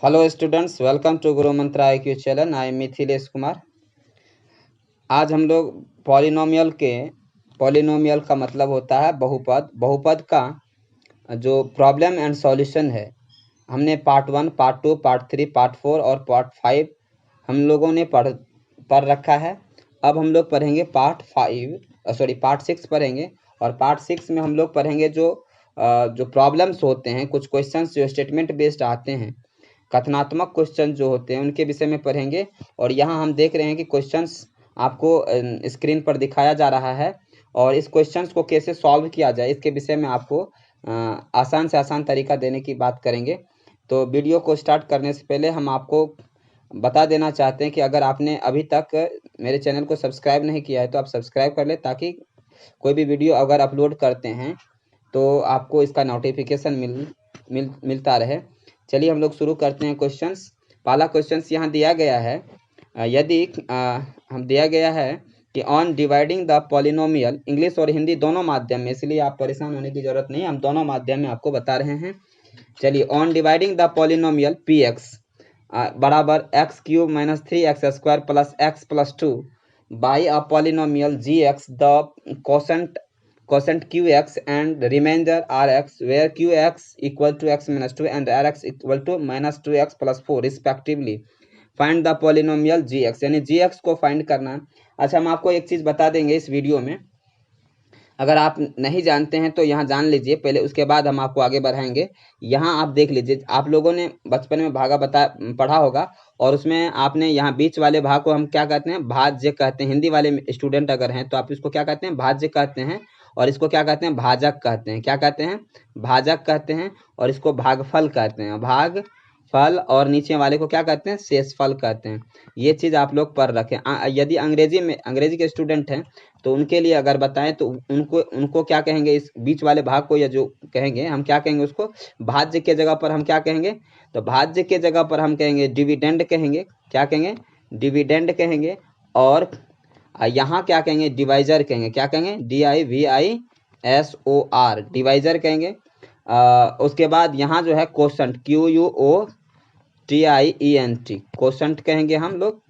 Hello students, welcome to Guru Mantra IQ channel. I am Mithilesh Kumar. आज हम लोग polynomial का मतलब होता है बहुपद। बहुपद का जो प्रॉब्लम एंड सॉल्यूशन है, हमने पार्ट 1, पार्ट 2, पार्ट 3, पार्ट 4 और पार्ट 5 हम लोगों ने पढ़ रखा है। अब हम लोग पढ़ेंगे पार्ट 6 पढ़ेंगे। और पार्ट 6 में हम लोग पढ़ेंगे जो प्रॉब्लम्स होते हैं, कुछ क्वेश्चंस जो स्टेटमेंट बेस्ड आते हैं, कथनात्मक क्वेश्चन जो होते हैं, उनके विषय में पढ़ेंगे। और यहाँ हम देख रहे हैं कि क्वेश्चंस आपको स्क्रीन पर दिखाया जा रहा है, और इस क्वेश्चंस को कैसे सॉल्व किया जाए इसके विषय में आपको आसान से आसान तरीका देने की बात करेंगे। तो वीडियो को स्टार्ट करने से पहले हम आपको बता देना चाहते हैं कि अगर आपने अभी तक मेरे चैनल को सब्सक्राइब नहीं किया है तो आप सब्सक्राइब कर लें, ताकि कोई भी वीडियो अगर अपलोड करते हैं तो आपको इसका नोटिफिकेशन मिलता रहे। चलिए हम लोग शुरू करते हैं क्वेश्चंस। पहला क्वेश्चंस यहाँ दिया गया है। हम दिया गया है कि on dividing the polynomial, English और हिंदी दोनों माध्यम में, इसलिए आप परेशान होने की जरूरत नहीं, हम दोनों माध्यम में आपको बता रहे हैं। चलिए, on dividing the polynomial px बराबर x³ - 3x² + x + 2 by a polynomial gx, the quotient qx and remainder rx, where qx equal to x - 2 and rx equal to -2x + 4 respectively, find the polynomial gx, यानी gx को find करना है। अच्छा, हम आपको एक चीज बता देंगे इस वीडियो में, अगर आप नहीं जानते हैं तो यहाँ जान लीजिए पहले, उसके बाद हम आपको आगे बढ़ाएंगे। यहाँ आप देख लीजिए, आप लोगों ने बचपन में भागा पढ़ा होगा, और उसमें आपने यहाँ बीच वाले भाग को हम क्या कहते हैं, भाज्य कहते हैं। हिंदी वाले स्टूडेंट अगर हैं तो आप इसको क्या कहते हैं, भाज्य कहते हैं। और इसको क्या कहते हैं, भाजक कहते हैं। क्या कहते हैं, भाजक कहते हैं। और इसको भागफल कहते हैं, भागफल। और नीचे वाले को क्या कहते हैं, शेषफल कहते हैं। ये चीज आप लोग पढ़ रखें। यदि अंग्रेजी के स्टूडेंट हैं तो उनके लिए अगर बताएं तो उनको क्या कहेंगे, इस बीच वाले भाग को, या जो कहेंगे हम क्या कहेंगे उसको, भाज्य के जगह पर हम क्या कहेंगे, तो भाज्य के जगह पर हम कहेंगे डिविडेंड कहेंगे। क्या कहेंगे, डिविडेंड कहेंगे। और यहाँ क्या कहेंगे, डिवाइजर कहेंगे। क्या कहेंगे, DIVISOR, डिवाइजर कहेंगे। उसके बाद यहाँ जो है क्वोशंट, QUOTIENT, क्वोशंट कहेंगे हम लोग,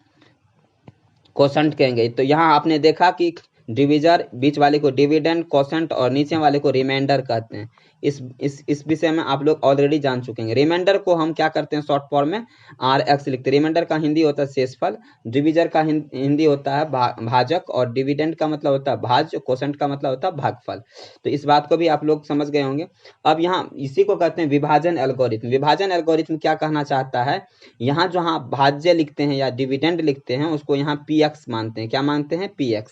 क्वोशंट कहेंगे। तो यहाँ आपने देखा कि डिविजर, बीच वाले को डिविडेंड, क्वोशंट, और नीचे वाले को रिमाइंडर कहते हैं। इस विषय में आप लोग ऑलरेडी जान चुके हैं। रिमाइंडर को हम क्या करते हैं, शॉर्ट फॉर्म में RX लिखते हैं। रिमाइंडर का हिंदी होता है शेषफल, डिविजर का हिंदी होता है भाजक, और डिविडेंड का मतलब होता है भाज्य, क्वोशंट का मतलब होता है भागफल। तो इस बात को भी आप लोग समझ गए होंगे। अब यहाँ इसी को कहते हैं विभाजन एल्गोरिथम। विभाजन एल्गोरिथम क्या कहना चाहता है, यहाँ जो हाँ भाज्य लिखते हैं या डिविडेंड लिखते हैं, उसको यहाँ PX मानते हैं। क्या मानते हैं, PX।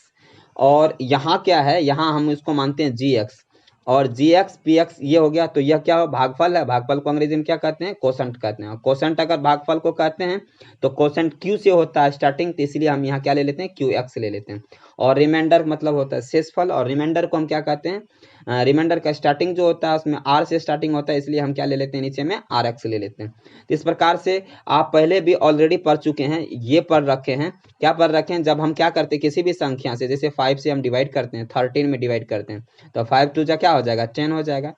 और यहाँ क्या है, यहाँ हम इसको मानते हैं GX। और GX PX ये हो गया, तो यह क्या हो, भागफल है। भागफल को अंग्रेजी में क्या कहते हैं, क्वोशंट कहते हैं। क्वोशंट अगर भागफल को कहते हैं तो क्वोशंट Q से होता है स्टार्टिंग, तो इसलिए हम यहाँ क्या ले लेते हैं, QX ले लेते हैं। और रिमाइंडर मतलब होता है शेषफल, और रिमाइंडर को हम क्या कहते हैं, रिमाइंडर का स्टार्टिंग जो होता है उसमें R से स्टार्टिंग होता है, इसलिए हम क्या ले लेते हैं, नीचे में RX ले लेते हैं। तो इस प्रकार से आप पहले भी ऑलरेडी पढ़ चुके हैं, ये पढ़ रखे हैं। क्या पढ़ रखे हैं, जब हम क्या करते हैं, किसी भी संख्या से, जैसे 5 से हम डिवाइड करते हैं, 13 में डिवाइड करते हैं, तो 5 2 जा क्या हो जाएगा, 10 हो जाएगा।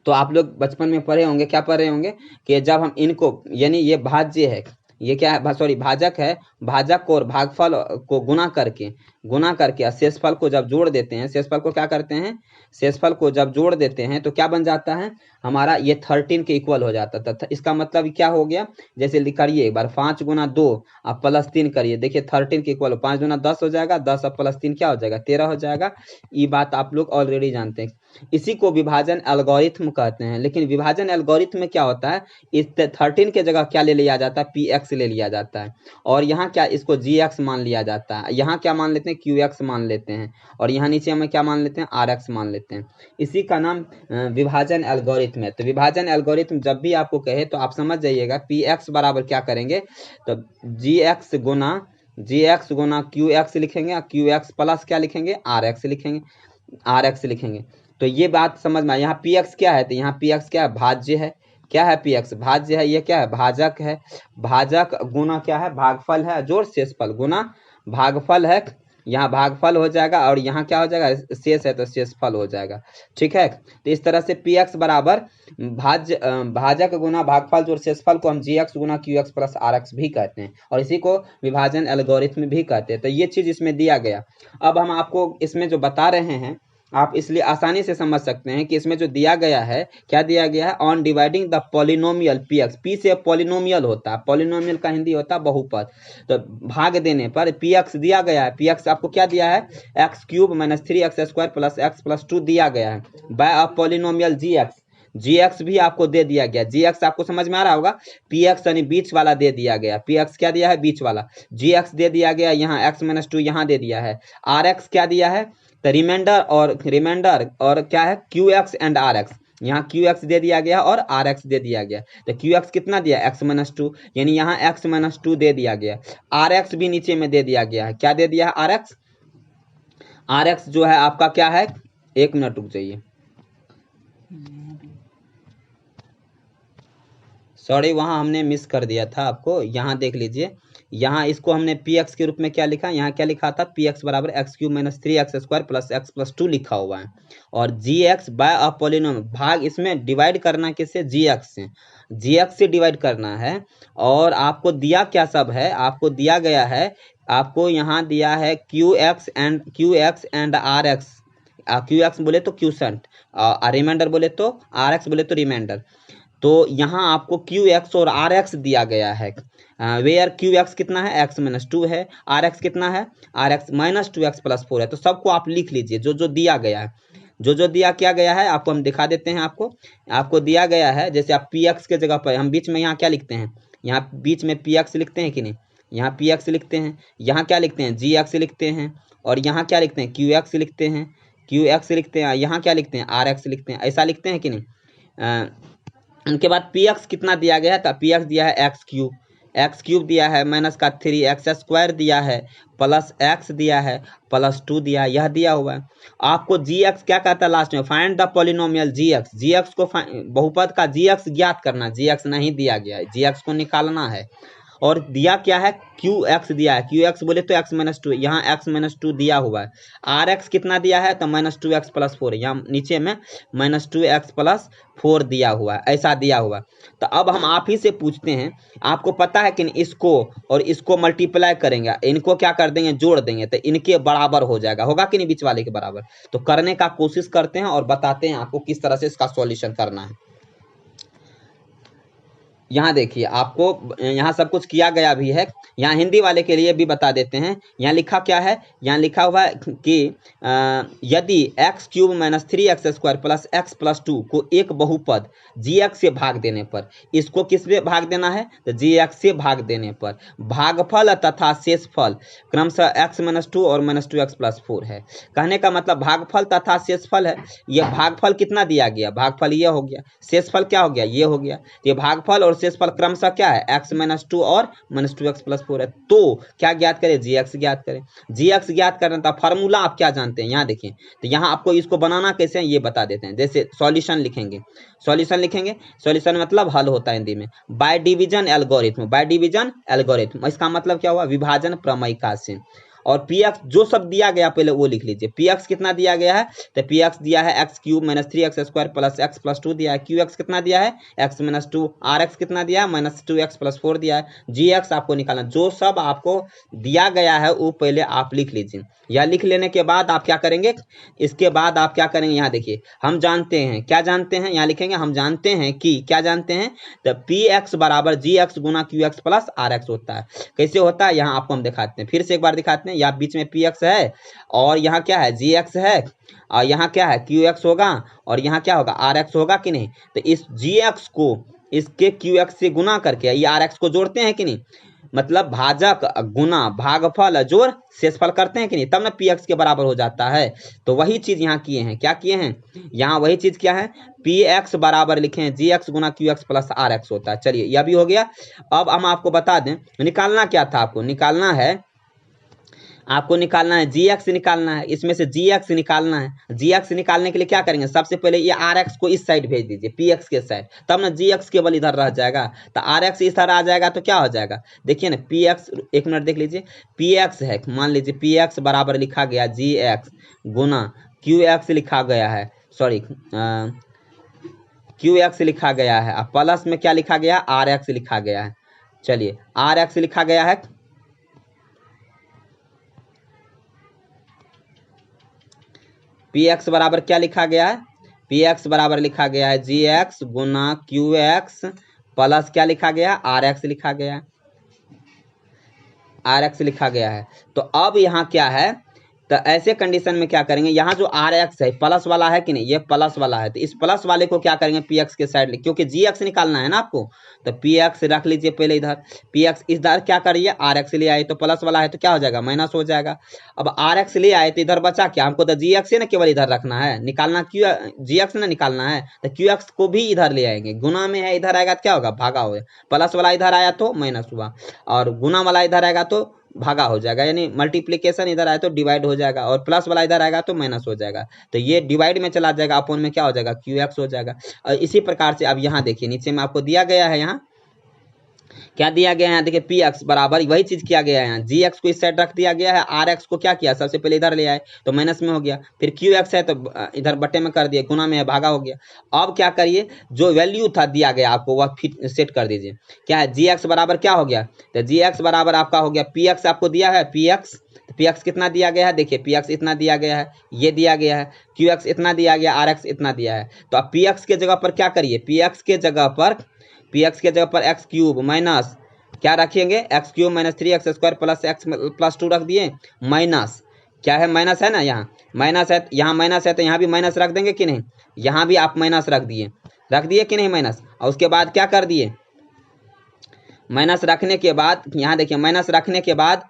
तो आप लोग बचपन में पढ़े होंगे, क्या पढ़ रहे होंगे कि जब हम इनको, यानी ये भाज्य है, ये क्या है, सॉरी भाजक है, भाजक को और भागफल को गुना करके शेषफल को जब जोड़ देते हैं, शेषफल को क्या करते हैं, शेषफल को जब जोड़ देते हैं तो क्या बन जाता है हमारा, ये 13 के इक्वल हो जाता था। इसका मतलब क्या हो गया, जैसे करिए एक बार, 5 × 2 अब +3 करिए, देखिए 13 के इक्वल, 5 × 10 हो जाएगा, 10 अब +3 क्या हो जाएगा, 13 हो जाएगा। ये बात आप लोग ऑलरेडी जानते हैं। इसी को विभाजन एल्गोरिथम कहते हैं। लेकिन विभाजन एल्गोरिथम में क्या होता है, इस 13 के जगह क्या ले लिया जाता है, PX ले लिया जाता है। और यहाँ क्या, इसको GX मान लिया जाता है। यहाँ क्या मान लेते हैं, QX मान लेते हैं। और यहाँ नीचे हमें क्या मान लेते हैं, RX मान लेते हैं। इसी का नाम विभाजन एल्गोरिथम है। तो विभाजन एल्गोरिथम जब भी आपको कहे तो आप समझ जाइएगा, PX बराबर क्या करेंगे, तो GX गुना QX लिखेंगे, और QX प्लस क्या लिखेंगे, RX लिखेंगे। तो ये बात समझ में। यहाँ PX क्या है, तो यहाँ PX क्या है, भाज्य है। क्या है, PX भाज्य है। ये क्या है, भाजक है। भाजक गुना क्या है, भागफल है, जोड़ शेषफल, गुना भागफल है, यहाँ भागफल हो जाएगा और यहाँ क्या हो जाएगा, शेष है तो शेषफल हो जाएगा। ठीक है, तो इस तरह से पी एक्स बराबर भाजक गुना भागफल जोड़ शेषफल को हम जी एक्स गुना q x plus r x भी कहते हैं, और इसी को विभाजन एल्गोरिथम भी कहते हैं। तो ये चीज इसमें दिया गया। अब हम आपको इसमें जो बता रहे हैं आप इसलिए आसानी से समझ सकते हैं कि इसमें जो दिया गया है, क्या दिया गया है, on dividing the polynomial P x, P से पॉलिनोमियल होता है, पॉलिनोमियल का हिंदी होता है बहुपद, तो भाग देने पर पी एक्स दिया गया है, पी एक्स आपको क्या दिया है, X cube minus 3x² plus X plus 2 दिया गया है by a polynomial G X. G X भी आपको दे दिया गया, जी एक्स आपको समझ में आ रहा होगा, पी एक्स यानी बीच वाला दे दिया गया, पी एक्स क्या दिया है, बीच वाला, जी एक्स दे दिया गया, यहाँ x-2 यहाँ दे दिया है, आर एक्स क्या दिया है, तो रिमाइंडर और क्या है, Q X and R X, यहाँ क्यू एक्स दे दिया गया और आर एक्स दे दिया गया। तो क्यू एक्स कितना दिया, x-2, यानी यहाँ x-2 दे दिया गया, आर एक्स भी नीचे में दे दिया गया है, क्या दे दिया है, आर एक्स जो है आपका क्या है, 1 मिनट रुक जाइए, सॉरी वहां हमने मिस कर दिया था आपको, यहाँ देख लीजिए, यहाँ इसको हमने पी एक्स के रूप में क्या लिखा, यहाँ क्या लिखा था, पी एक्स बराबर x cube minus 3x² plus X plus 2 लिखा हुआ है, और जी एक्स बाय अ पॉलिनोमियल, भाग इसमें डिवाइड करना किससे, जी एक्स से, जी एक्स से डिवाइड करना है। और आपको दिया क्या सब है, आपको दिया गया है, आपको यहाँ दिया है Q X and R X, Q X बोले तो क्यूसेंट, रिमाइंडर बोले तो आर एक्स बोले तो रिमाइंडर। तो यहाँ आपको क्यू एक्स और आर एक्स दिया गया है, वेयर क्यू एक्स कितना है, x-2 है, आर एक्स कितना है, आर एक्स -2x प्लस 4 है। तो सबको आप लिख लीजिए जो जो दिया गया है, जो जो दिया क्या गया है आपको हम दिखा देते हैं। आपको दिया गया है, जैसे आप पी एक्स के जगह पर हम बीच में यहाँ क्या लिखते हैं, यहाँ बीच में पी एक्स लिखते हैं कि नहीं, यहाँ पी एक्स लिखते हैं, यहाँ क्या लिखते हैं, जी एक्स लिखते हैं, और यहाँ क्या लिखते हैं, क्यू एक्स लिखते हैं, यहाँ क्या लिखते हैं, आर एक्स लिखते हैं, ऐसा लिखते हैं कि नहीं। उनके बाद पी एक्स कितना दिया गया है, तो पी एक्स दिया है एक्स क्यूब दिया है माइनस का 3x² दिया है प्लस एक्स दिया है प्लस 2 दिया है, यह दिया हुआ है। आपको जी एक्स क्या कहता है लास्ट में, find the polynomial G X को बहुपद का जी एक्स ज्ञात करना, जी एक्स नहीं दिया गया है, जी एक्स को निकालना है। और दिया क्या है, क्यू एक्स दिया है, क्यू एक्स बोले तो x-2, यहाँ x-2 दिया हुआ है, आर एक्स कितना दिया है, तो -2x प्लस 4, यहाँ नीचे में -2x प्लस 4 दिया हुआ है, ऐसा दिया हुआ है। तो अब हम आप ही से पूछते हैं, आपको पता है कि इसको और इसको मल्टीप्लाई करेंगे, इनको क्या कर देंगे, जोड़ देंगे, तो इनके बराबर हो जाएगा, होगा कि नहीं, बीच वाले के बराबर। तो करने का कोशिश करते हैं और बताते हैं आपको किस तरह से इसका सॉल्यूशन करना है। यहाँ देखिए, आपको यहाँ सब कुछ किया गया भी है, यहाँ हिंदी वाले के लिए भी बता देते हैं। यहाँ लिखा क्या है, यहाँ लिखा हुआ है कि यदि x³ minus 3x² plus X plus 2 को एक बहुपद जी एक्स से भाग देने पर, इसको किस से भाग देना है, तो जी एक्स से भाग देने पर भागफल तथा शेषफल क्रमशः x-2 और -2x प्लस 4 है। कहने का मतलब भागफल तथा शेषफल है, यह भागफल कितना दिया गया, भागफल ये हो गया, शेषफल क्या हो गया, ये हो गया। ये भागफल और शेषफल क्रमशः क्या है, x-2 और -2x प्लस 4 है। तो क्या ज्ञात करें, जी एक्स ज्ञात करें। जी एक्स ज्ञात करना था, फॉर्मूला आप क्या जानते हैं, यहाँ देखिए, तो यहाँ आपको इसको बनाना कैसे है ये बता देते हैं। जैसे सॉल्यूशन लिखेंगे, सॉल्यूशन मतलब हल होता है हिंदी में, बाय डिवीजन एल्गोरिथम, इसका मतलब क्या हुआ, विभाजन प्रमेयिका से। और पी एक्स जो सब दिया गया पहले वो लिख लीजिए, पी एक्स कितना दिया गया है, तो पी एक्स दिया है x³ minus 3x² plus X plus 2 दिया है, क्यू एक्स कितना दिया है, x-2, आर एक्स कितना दिया है, -2x प्लस 4 दिया है, जी एक्स आपको निकालना, जो सब आपको दिया गया है वो पहले आप लिख लीजिए। या लिख लेने के बाद आप क्या करेंगे, इसके बाद आप क्या करेंगे, यहाँ देखिए, हम जानते हैं, क्या जानते हैं, यहाँ लिखेंगे, हम जानते हैं कि, क्या जानते हैं, तो पी एक्स बराबर जी एक्स गुना q x plus r x होता है। कैसे होता है, यहाँ आपको हम दिखाते हैं, फिर से एक बार दिखाते हैं। यहाँ बीच में पी एक्स है और यहाँ क्या है, जी एक्स है, और यहाँ क्या है, क्यू एक्स होगा, और यहाँ क्या होगा, आर एक्स होगा कि नहीं। तो इस जी एक्स को इसके क्यू एक्स से गुना करके ये आर एक्स को जोड़ते हैं कि नहीं, मतलब भाजक गुना भागफल जोड़ शेषफल करते हैं कि नहीं, तब ना पी एक्स के बराबर हो जाता है। तो वही चीज यहाँ किए हैं, क्या किए हैं, यहाँ वही चीज क्या है, पी एक्स बराबर लिखे हैं जी एक्स गुना q x plus r x होता है। चलिए यह भी हो गया। अब हम आपको बता दें, निकालना क्या था, आपको निकालना है आपको निकालना है gx निकालना है, इसमें से gx निकालना है। gx निकालने के लिए क्या करेंगे, सबसे पहले ये rx को इस साइड भेज दीजिए, px के साइड, तब ना gx केवल इधर रह जाएगा। तो rx इस तरह आ जाएगा तो क्या हो जाएगा, देखिए ना px, एक मिनट देख लीजिए, px है, मान लीजिए px बराबर लिखा गया gx गुना qx लिखा गया है, सॉरी qx लिखा गया है, अब प्लस में क्या लिखा गया, rx लिखा गया है। चलिए rx लिखा गया है, px बराबर क्या लिखा गया है, px बराबर लिखा गया है gx गुना qx प्लस क्या लिखा गया, rx लिखा गया है, rx लिखा गया है। तो अब यहाँ क्या है, तो ऐसे कंडीशन में क्या करेंगे, यहाँ जो rx है प्लस वाला है कि नहीं, ये प्लस वाला है, तो इस प्लस वाले को क्या करेंगे, px के साइड, क्योंकि gx निकालना है ना आपको, तो px रख लीजिए पहले इधर, px इधर क्या करिए, rx ले आए, तो प्लस वाला है तो क्या हो जाएगा, माइनस हो जाएगा। अब rx ले आए तो इधर बचा क्या, हमको तो gx से ना केवल इधर रखना है, निकालना gx ना निकालना है, तो qx को भी इधर ले आएंगे, गुना में है इधर आएगा तो क्या होगा, भागा होगा, प्लस वाला इधर आया तो माइनस हुआ, और गुना वाला इधर आएगा तो भागा हो जाएगा, यानी मल्टीप्लिकेशन इधर आए तो डिवाइड हो जाएगा, और प्लस वाला इधर आएगा तो माइनस हो जाएगा, तो ये डिवाइड में चला जाएगा, अपॉन में क्या हो जाएगा, qx हो जाएगा। और इसी प्रकार से अब यहाँ देखिए नीचे में आपको दिया गया है, यहाँ क्या दिया गया है, यहाँ देखिए px बराबर वही चीज किया गया है, यहाँ gx को इस साइड रख दिया गया है, rx को क्या किया, सबसे पहले इधर ले आए तो माइनस में हो गया, फिर qx है तो इधर बटे में कर दिए, गुना में है भागा हो गया। अब क्या करिए, जो वैल्यू था दिया गया आपको वह फिर सेट कर दीजिए, क्या है gx बराबर क्या हो गया, तो gx बराबर आपका हो गया, px आपको दिया है px, px कितना दिया गया है, देखिए px इतना दिया गया है, ये दिया गया है, qx इतना दिया गया, rx इतना दिया है, तो अब px के जगह पर क्या करिए, px के जगह पर एक्स क्यूब माइनस क्या रखेंगे, x cube minus 3x square plus X plus 2 रख दिए, माइनस क्या है, माइनस है ना, यहाँ माइनस है, यहाँ माइनस है तो यहाँ भी माइनस रख देंगे कि नहीं, यहाँ भी आप माइनस रख दिए कि नहीं माइनस, और उसके बाद क्या कर दिए, माइनस रखने के बाद यहाँ देखिए, माइनस रखने के बाद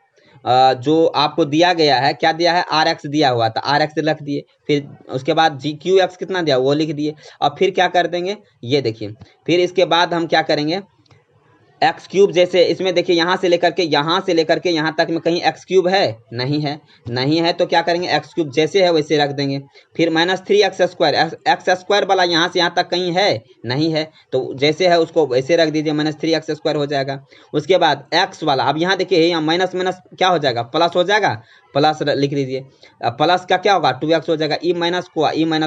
जो आपको दिया गया है, क्या दिया है, rx दिया हुआ था, rx रख दिए, फिर उसके बाद qx कितना दिया वो लिख दिए, और फिर क्या कर देंगे, ये देखिए, फिर इसके बाद हम क्या करेंगे, एक्स क्यूब, जैसे इसमें देखिए यहाँ से लेकर के यहाँ तक में कहीं एक्स क्यूब है, नहीं है तो क्या करेंगे, एक्स क्यूब जैसे है वैसे रख देंगे, फिर minus 3x square, x square वाला यहाँ से यहाँ तक कहीं है, नहीं है तो जैसे है उसको वैसे रख दीजिए, माइनस 3x स्क्वायर हो जाएगा। उसके बाद एक्स वाला, अब यहाँ देखिए यहाँ माइनस माइनस क्या हो जाएगा, प्लस हो जाएगा, प्लस लिख दीजिए, प्लस का क्या होगा 2x हो जाएगा, ई माइनस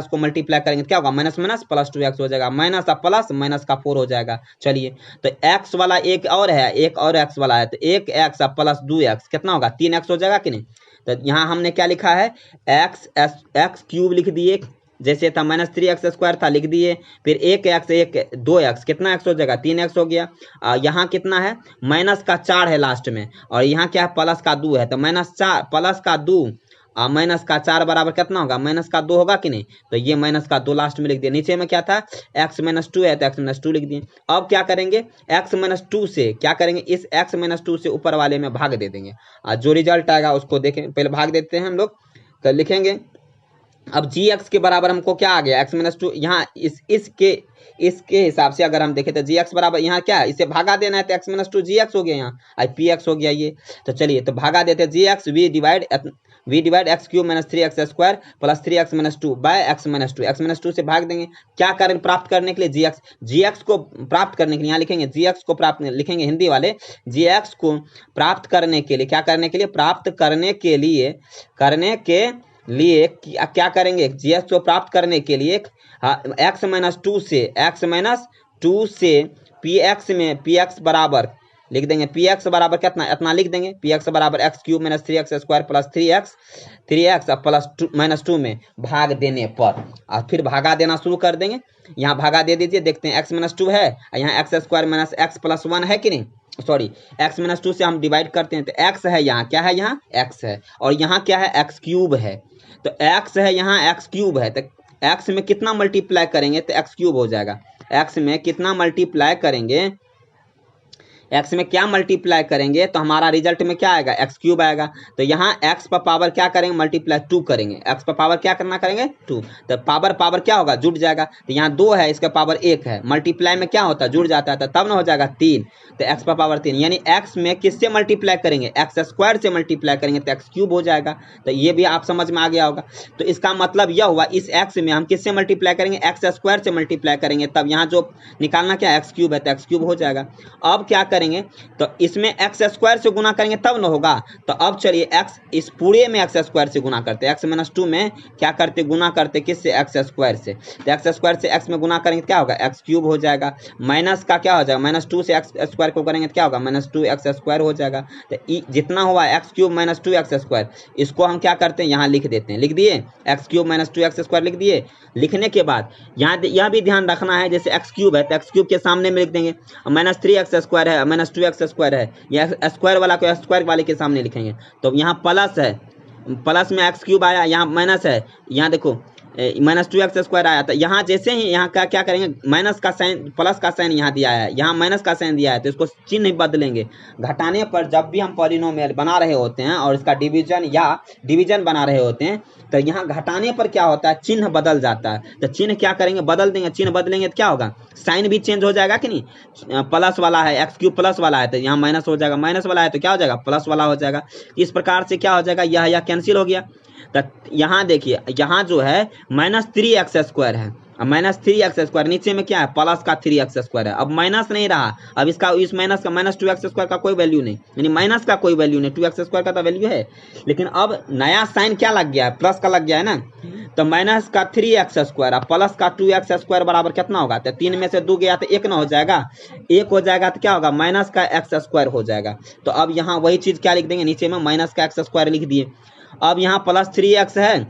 को मल्टीप्लाई करेंगे क्या होगा, माइनस माइनस प्लस 2x हो जाएगा, माइनस का प्लस माइनस का 4 हो जाएगा। चलिए तो x वाला एक और है, एक और x वाला है, तो एक x प्लस 2x कितना होगा, 3x हो जाएगा कि नहीं। तो यहाँ हमने क्या लिखा है, एक्स क्यूब लिख दिए, जैसे था माइनस 3x स्क्वायर था लिख दिए, फिर एक 2x कितना x हो जाएगा, 3x हो गया, यहाँ कितना है, माइनस का 4 है लास्ट में, और यहाँ क्या है, प्लस का 2 है, तो माइनस 4 प्लस का 2 माइनस का 4 बराबर कितना होगा, माइनस का 2 होगा कि नहीं, तो ये माइनस का 2 लास्ट में लिख दिया। नीचे में क्या था, x माइनस 2 है तो x माइनस 2 लिख दिए। अब क्या करेंगे, x माइनस 2 से क्या करेंगे, इस x माइनस 2 से ऊपर वाले में भाग दे देंगे, और जो रिजल्ट आएगा उसको देखें, पहले भाग देते हैं हम लोग, तो लिखेंगे अब gx के बराबर हमको क्या आ गया, x माइनस 2, यहाँ इसके हिसाब से अगर हम देखें तो gx बराबर यहाँ क्या है, इसे भागा देना है तो x माइनस 2 gx हो गया, यहाँ आई px हो गया ये। तो चलिए तो भागा देते हैं, gx we divide X cube minus 3x square plus 3x minus 2 by x minus 2 से भाग देंगे, क्या करें प्राप्त करने के लिए, gx को प्राप्त करने के लिए यहाँ लिखेंगे, gx को प्राप्त लिखेंगे हिंदी वाले, gx को प्राप्त करने के लिए, क्या करने के लिए, प्राप्त करने के लिए क्या करेंगे, gx को प्राप्त करने के लिए x माइनस 2 से px बराबर लिख देंगे, px बराबर कितना, इतना लिख देंगे, px बराबर x cube minus 3x square plus 3x plus minus 2 में भाग देने पर, और फिर भागा देना शुरू कर देंगे, यहाँ भागा दे दीजिए, देखते हैं x माइनस 2 है, यहाँ x square minus x plus 1 है कि नहीं, सॉरी x माइनस 2 से हम डिवाइड करते हैं तो x है, यहाँ क्या है, यहाँ x है, और यहाँ क्या है, x क्यूब है, तो x है यहाँ x क्यूब है, तो x में कितना मल्टीप्लाई करेंगे तो x क्यूब हो जाएगा, x में कितना मल्टीप्लाई करेंगे, एक्स में क्या मल्टीप्लाई करेंगे तो हमारा रिजल्ट में क्या आएगा, एक्स क्यूब आएगा। तो यहाँ एक्स पर पावर क्या करेंगे, मल्टीप्लाई 2 करेंगे, एक्स पर पावर क्या करना करेंगे 2, तो पावर पावर क्या होगा, जुड़ जाएगा। तो यहाँ 2 है, इसका पावर 1 है, मल्टीप्लाई में क्या होता है, जुड़ जाता है, तब ना हो जाएगा 3, तो एक्स पर पावर 3, यानी एक्स में किससे मल्टीप्लाई करेंगे, एक्स स्क्वायर से मल्टीप्लाई करेंगे तो एक्स क्यूब हो जाएगा। तो ये भी आप समझ में आ गया होगा। तो इसका मतलब यह हुआ, इस एक्स में हम किससे मल्टीप्लाई करेंगे, एक्स स्क्वायर से मल्टीप्लाई करेंगे, तब यहाँ जो निकालना क्या, एक्स क्यूब है, तो एक्स क्यूब हो जाएगा। अब क्या करेंगे, तो इसमें एक्स स्क्वायर से गुना करेंगे तब ना होगा। तो अब चलिए एक्स, इस पूरे में एक्स स्क्वायर से गुना करते, एक्स माइनस 2 में क्या करते, गुना करते किससे, एक्स स्क्वायर से। तो एक्स स्क्वायर से एक्स में गुना करेंगे क्या होगा, एक्स क्यूब हो जाएगा। माइनस का क्या हो जाएगा, माइनस 2 से एक्स स्क्वायर को करेंगे तो क्या होगा, माइनस 2 एक्स स्क्वायर हो जाएगा। तो जितना हुआ x cube minus 2 x square, इसको हम क्या करते हैं, यहाँ लिख देते हैं, लिख दिए, x cube minus 2 x square लिख दिए। लिखने के बाद यहाँ यह भी ध्यान रखना है, जैसे एक्स क्यूब है तो एक्स क्यूब के सामने में लिख देंगे, माइनस 3 एक्स स्क्वायर है, माइनस 2 एक्स स्क्वायर है, या स्क्वायर वाला को स्क्वायर वाले के सामने लिखेंगे। तो यहाँ प्लस है, प्लस में एक्स क्यूब आया, यहाँ माइनस है, यहाँ देखो माइनस 2 एक्स स्क्वायर आया था। यहाँ जैसे ही यहाँ का क्या करेंगे, माइनस का साइन, प्लस का साइन यहाँ दिया है, यहाँ माइनस का साइन दिया है, तो इसको चिन्ह बदलेंगे। घटाने पर जब भी हम पॉलिनोमियल बना रहे होते हैं और इसका डिवीजन या डिवीजन बना रहे होते हैं, तो यहाँ घटाने पर क्या होता है, चिन्ह बदल जाता है। तो चिन्ह क्या करेंगे, बदल देंगे, चिन्ह बदलेंगे तो क्या होगा, साइन भी चेंज हो जाएगा कि नहीं। प्लस वाला है, एक्स क्यूब प्लस वाला है तो यहाँ माइनस हो जाएगा, माइनस वाला है तो क्या हो जाएगा, प्लस वाला हो जाएगा। इस प्रकार से क्या हो जाएगा, यह कैंसिल हो गया। तो यहाँ देखिए, यहाँ जो है माइनस 3 एक्स स्क्वायर है, अब माइनस 3 एक्स स्क्वायर, नीचे में क्या है, प्लस का 3 एक्स स्क्वायर है। अब माइनस नहीं रहा, अब इसका इस माइनस का, माइनस 2 एक्स स्क्वायर का कोई वैल्यू नहीं, यानी माइनस का कोई वैल्यू नहीं, 2 एक्स स्क्वायर का तो वैल्यू है, लेकिन अब नया साइन क्या लग गया है, प्लस का लग गया है ना। तो माइनस का 3 एक्स स्क्वायर और प्लस का 2 एक्स स्क्वायर बराबर कितना होगा, तो 3 में से 2 गया तो 1 ना हो जाएगा, 1 हो जाएगा तो क्या होगा, माइनस का एक्स स्क्वायर हो जाएगा। तो अब यहाँ वही चीज क्या लिख देंगे, नीचे में माइनस का एक्स स्क्वायर लिख दिए। अब यहाँ प्लस 3 एक्स है,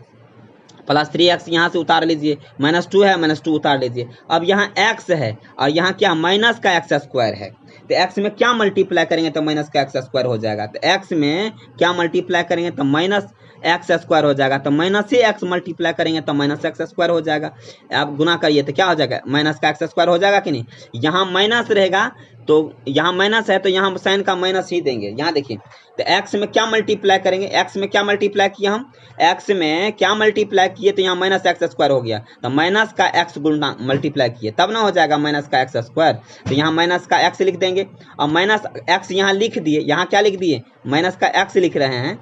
प्लस 3 एक्स यहाँ से उतार लीजिए, माइनस 2 है, माइनस 2 उतार लीजिए। अब यहाँ एक्स है और यहाँ क्या, माइनस का एक्स स्क्वायर है, तो एक्स में क्या मल्टीप्लाई करेंगे तो माइनस का एक्स स्क्वायर हो जाएगा। तो एक्स में क्या मल्टीप्लाई करेंगे तो माइनस एक्स स्क्वायर हो जाएगा, तो माइनस से एक्स मल्टीप्लाई करेंगे तो माइनस एक्स स्क्वायर हो जाएगा। आप गुना करिए तो क्या हो जाएगा, माइनस का एक्स स्क्वायर हो जाएगा कि नहीं। यहाँ माइनस रहेगा तो यहाँ माइनस है तो यहाँ साइन का माइनस ही देंगे। यहाँ देखिए, तो एक्स में क्या मल्टीप्लाई करेंगे, एक्स में क्या मल्टीप्लाई किया हम, एक्स में क्या मल्टीप्लाई किए तो यहाँ माइनस एक्स स्क्वायर हो गया, तो माइनस का एक्स गुणा मल्टीप्लाई किए तब ना हो जाएगा माइनस का एक्स स्क्वायर। तो यहाँ माइनस का एक्स लिख देंगे और माइनस एक्स यहाँ लिख दिए, यहाँ क्या लिख दिए, माइनस का एक्स लिख रहे हैं,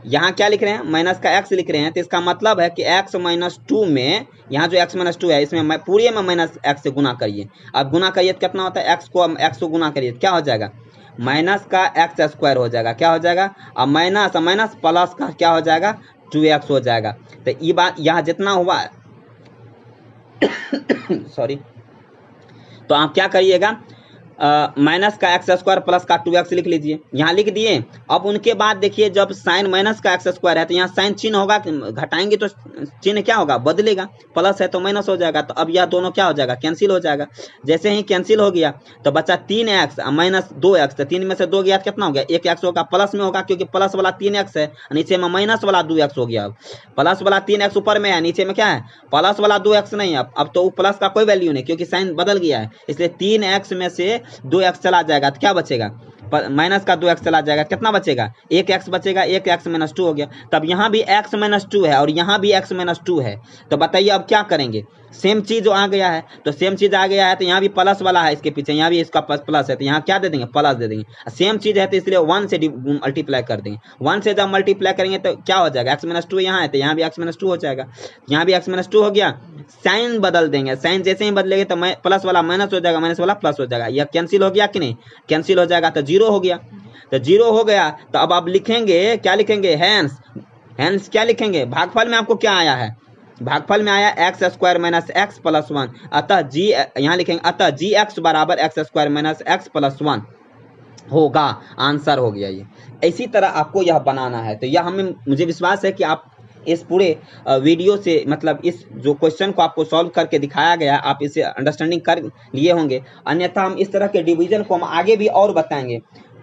यहाँ क्या लिख रहे हैं, माइनस का एक्स लिख रहे हैं। तो इसका मतलब है कि एक्स माइनस 2 में, यहाँ जो एक्स माइनस 2 है इसमें पूरे में माइनस एक्स से गुना करिए। अब गुना करिए तो कितना होता है, एक्स को गुना करिए तो क्या हो जाएगा, माइनस का एक्स स्क्वायर हो जाएगा, क्या हो जाएगा, अब माइनस माइनस प्लस का क्या हो जाएगा, 2x हो जाएगा। तो ये बात यहाँ जितना हुआ सॉरी, तो आप क्या करिएगा, माइनस का एक्स स्क्वायर प्लस का 2x लिख लीजिए, यहाँ लिख दिए। अब उनके बाद देखिए, जब साइन माइनस का एक्स स्क्वायर है तो यहाँ साइन चिन्ह होगा, घटाएंगे तो चिन्ह क्या होगा, बदलेगा, प्लस है तो माइनस हो जाएगा। तो अब यह दोनों क्या हो जाएगा, कैंसिल हो जाएगा। जैसे ही कैंसिल हो गया तो बचा 3x माइनस 2x, तो 3 में से 2 गया तो कितना हो गया, 1x होगा, प्लस में होगा क्योंकि प्लस वाला 3x है, नीचे में माइनस वाला 2x हो गया। अब प्लस वाला 3x ऊपर में है, नीचे में क्या है, प्लस वाला 2x नहीं है। अब तो प्लस का कोई वैल्यू नहीं क्योंकि साइन बदल गया है, इसलिए 3x में से 2x चला जाएगा तो क्या बचेगा, माइनस का 2x चला जाएगा, कितना बचेगा, 1x बचेगा, 1x माइनस 2 हो गया। तब यहाँ भी x माइनस 2 है और यहाँ भी x माइनस 2 है। तो बताइए अब क्या करेंगे, सेम चीज जो आ गया है, तो सेम चीज आ गया है तो यहाँ भी प्लस वाला है इसके पीछे, यहाँ भी इसका प्लस है तो यहाँ क्या दे देंगे, प्लस दे देंगे। सेम चीज है तो इसलिए 1 से मल्टीप्लाई कर देंगे। 1 से जब मल्टीप्लाई करेंगे तो क्या हो जाएगा, x माइनस 2 यहाँ है तो यहाँ भी x माइनस 2 हो जाएगा, यहाँ भी x माइनस 2 हो गया। साइन बदल देंगे, साइन जैसे ही बदलेंगे तो प्लस वाला माइनस हो जाएगा, माइनस वाला प्लस हो जाएगा। यह कैंसिल हो गया कि नहीं, कैंसिल हो जाएगा तो 0 हो गया। तो 0 हो गया तो अब आप लिखेंगे, क्या लिखेंगे, हैंस, हैंस क्या लिखेंगे, भागफल में आपको क्या आया है, भागफल में आया x square minus x plus 1, अतः जी, यहाँ लिखेंगे अतः जी एक्स बराबर x square minus x plus 1 होगा, आंसर हो गया ये। इसी तरह आपको यह बनाना है। तो यह हमें, मुझे विश्वास है कि आप इस पूरे वीडियो से, मतलब इस जो क्वेश्चन को आपको सॉल्व करके दिखाया गया, आप इसे अंडरस्टैंडिंग कर लिए होंगे। अन्यथा हम इस तरह के डिवीजन को हम आगे भी और बताएंगे।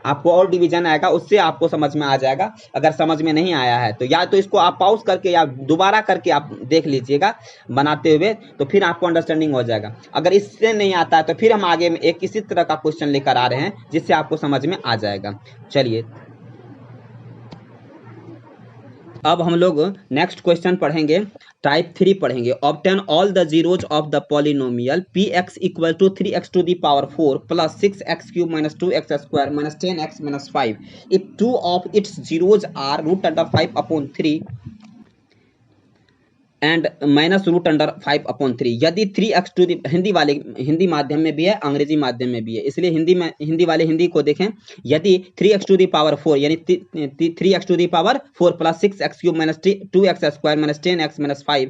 आपको और डिवीजन आएगा, उससे आपको समझ में आ जाएगा। अगर समझ में नहीं आया है तो या तो इसको आप पॉज करके या दोबारा करके आप देख लीजिएगा बनाते हुए, तो फिर आपको अंडरस्टैंडिंग हो जाएगा। अगर इससे नहीं आता है तो फिर हम आगे में एक इसी तरह का क्वेश्चन लेकर आ रहे हैं जिससे आपको समझ में आ जाएगा। चलिए अब हम लोग नेक्स्ट क्वेश्चन पढ़ेंगे, टाइप 3 पढ़ेंगे। Obtain all the zeros of the polynomial px equal to 3x to the power 4 plus 6x cube minus 2x square minus 10x minus 5 if two of its zeros are root under 5/3 and minus root under 5/3। यदि 3x to the Hindi माध्यम में भी है, अंग्रेजी माध्यम में भी है, इसलिए हिंदी वाले हिंदी को देखें। यदि 3x टू द पावर 4 यानी 3x to the power 4 plus 6x cube minus 2x square minus 10x minus 5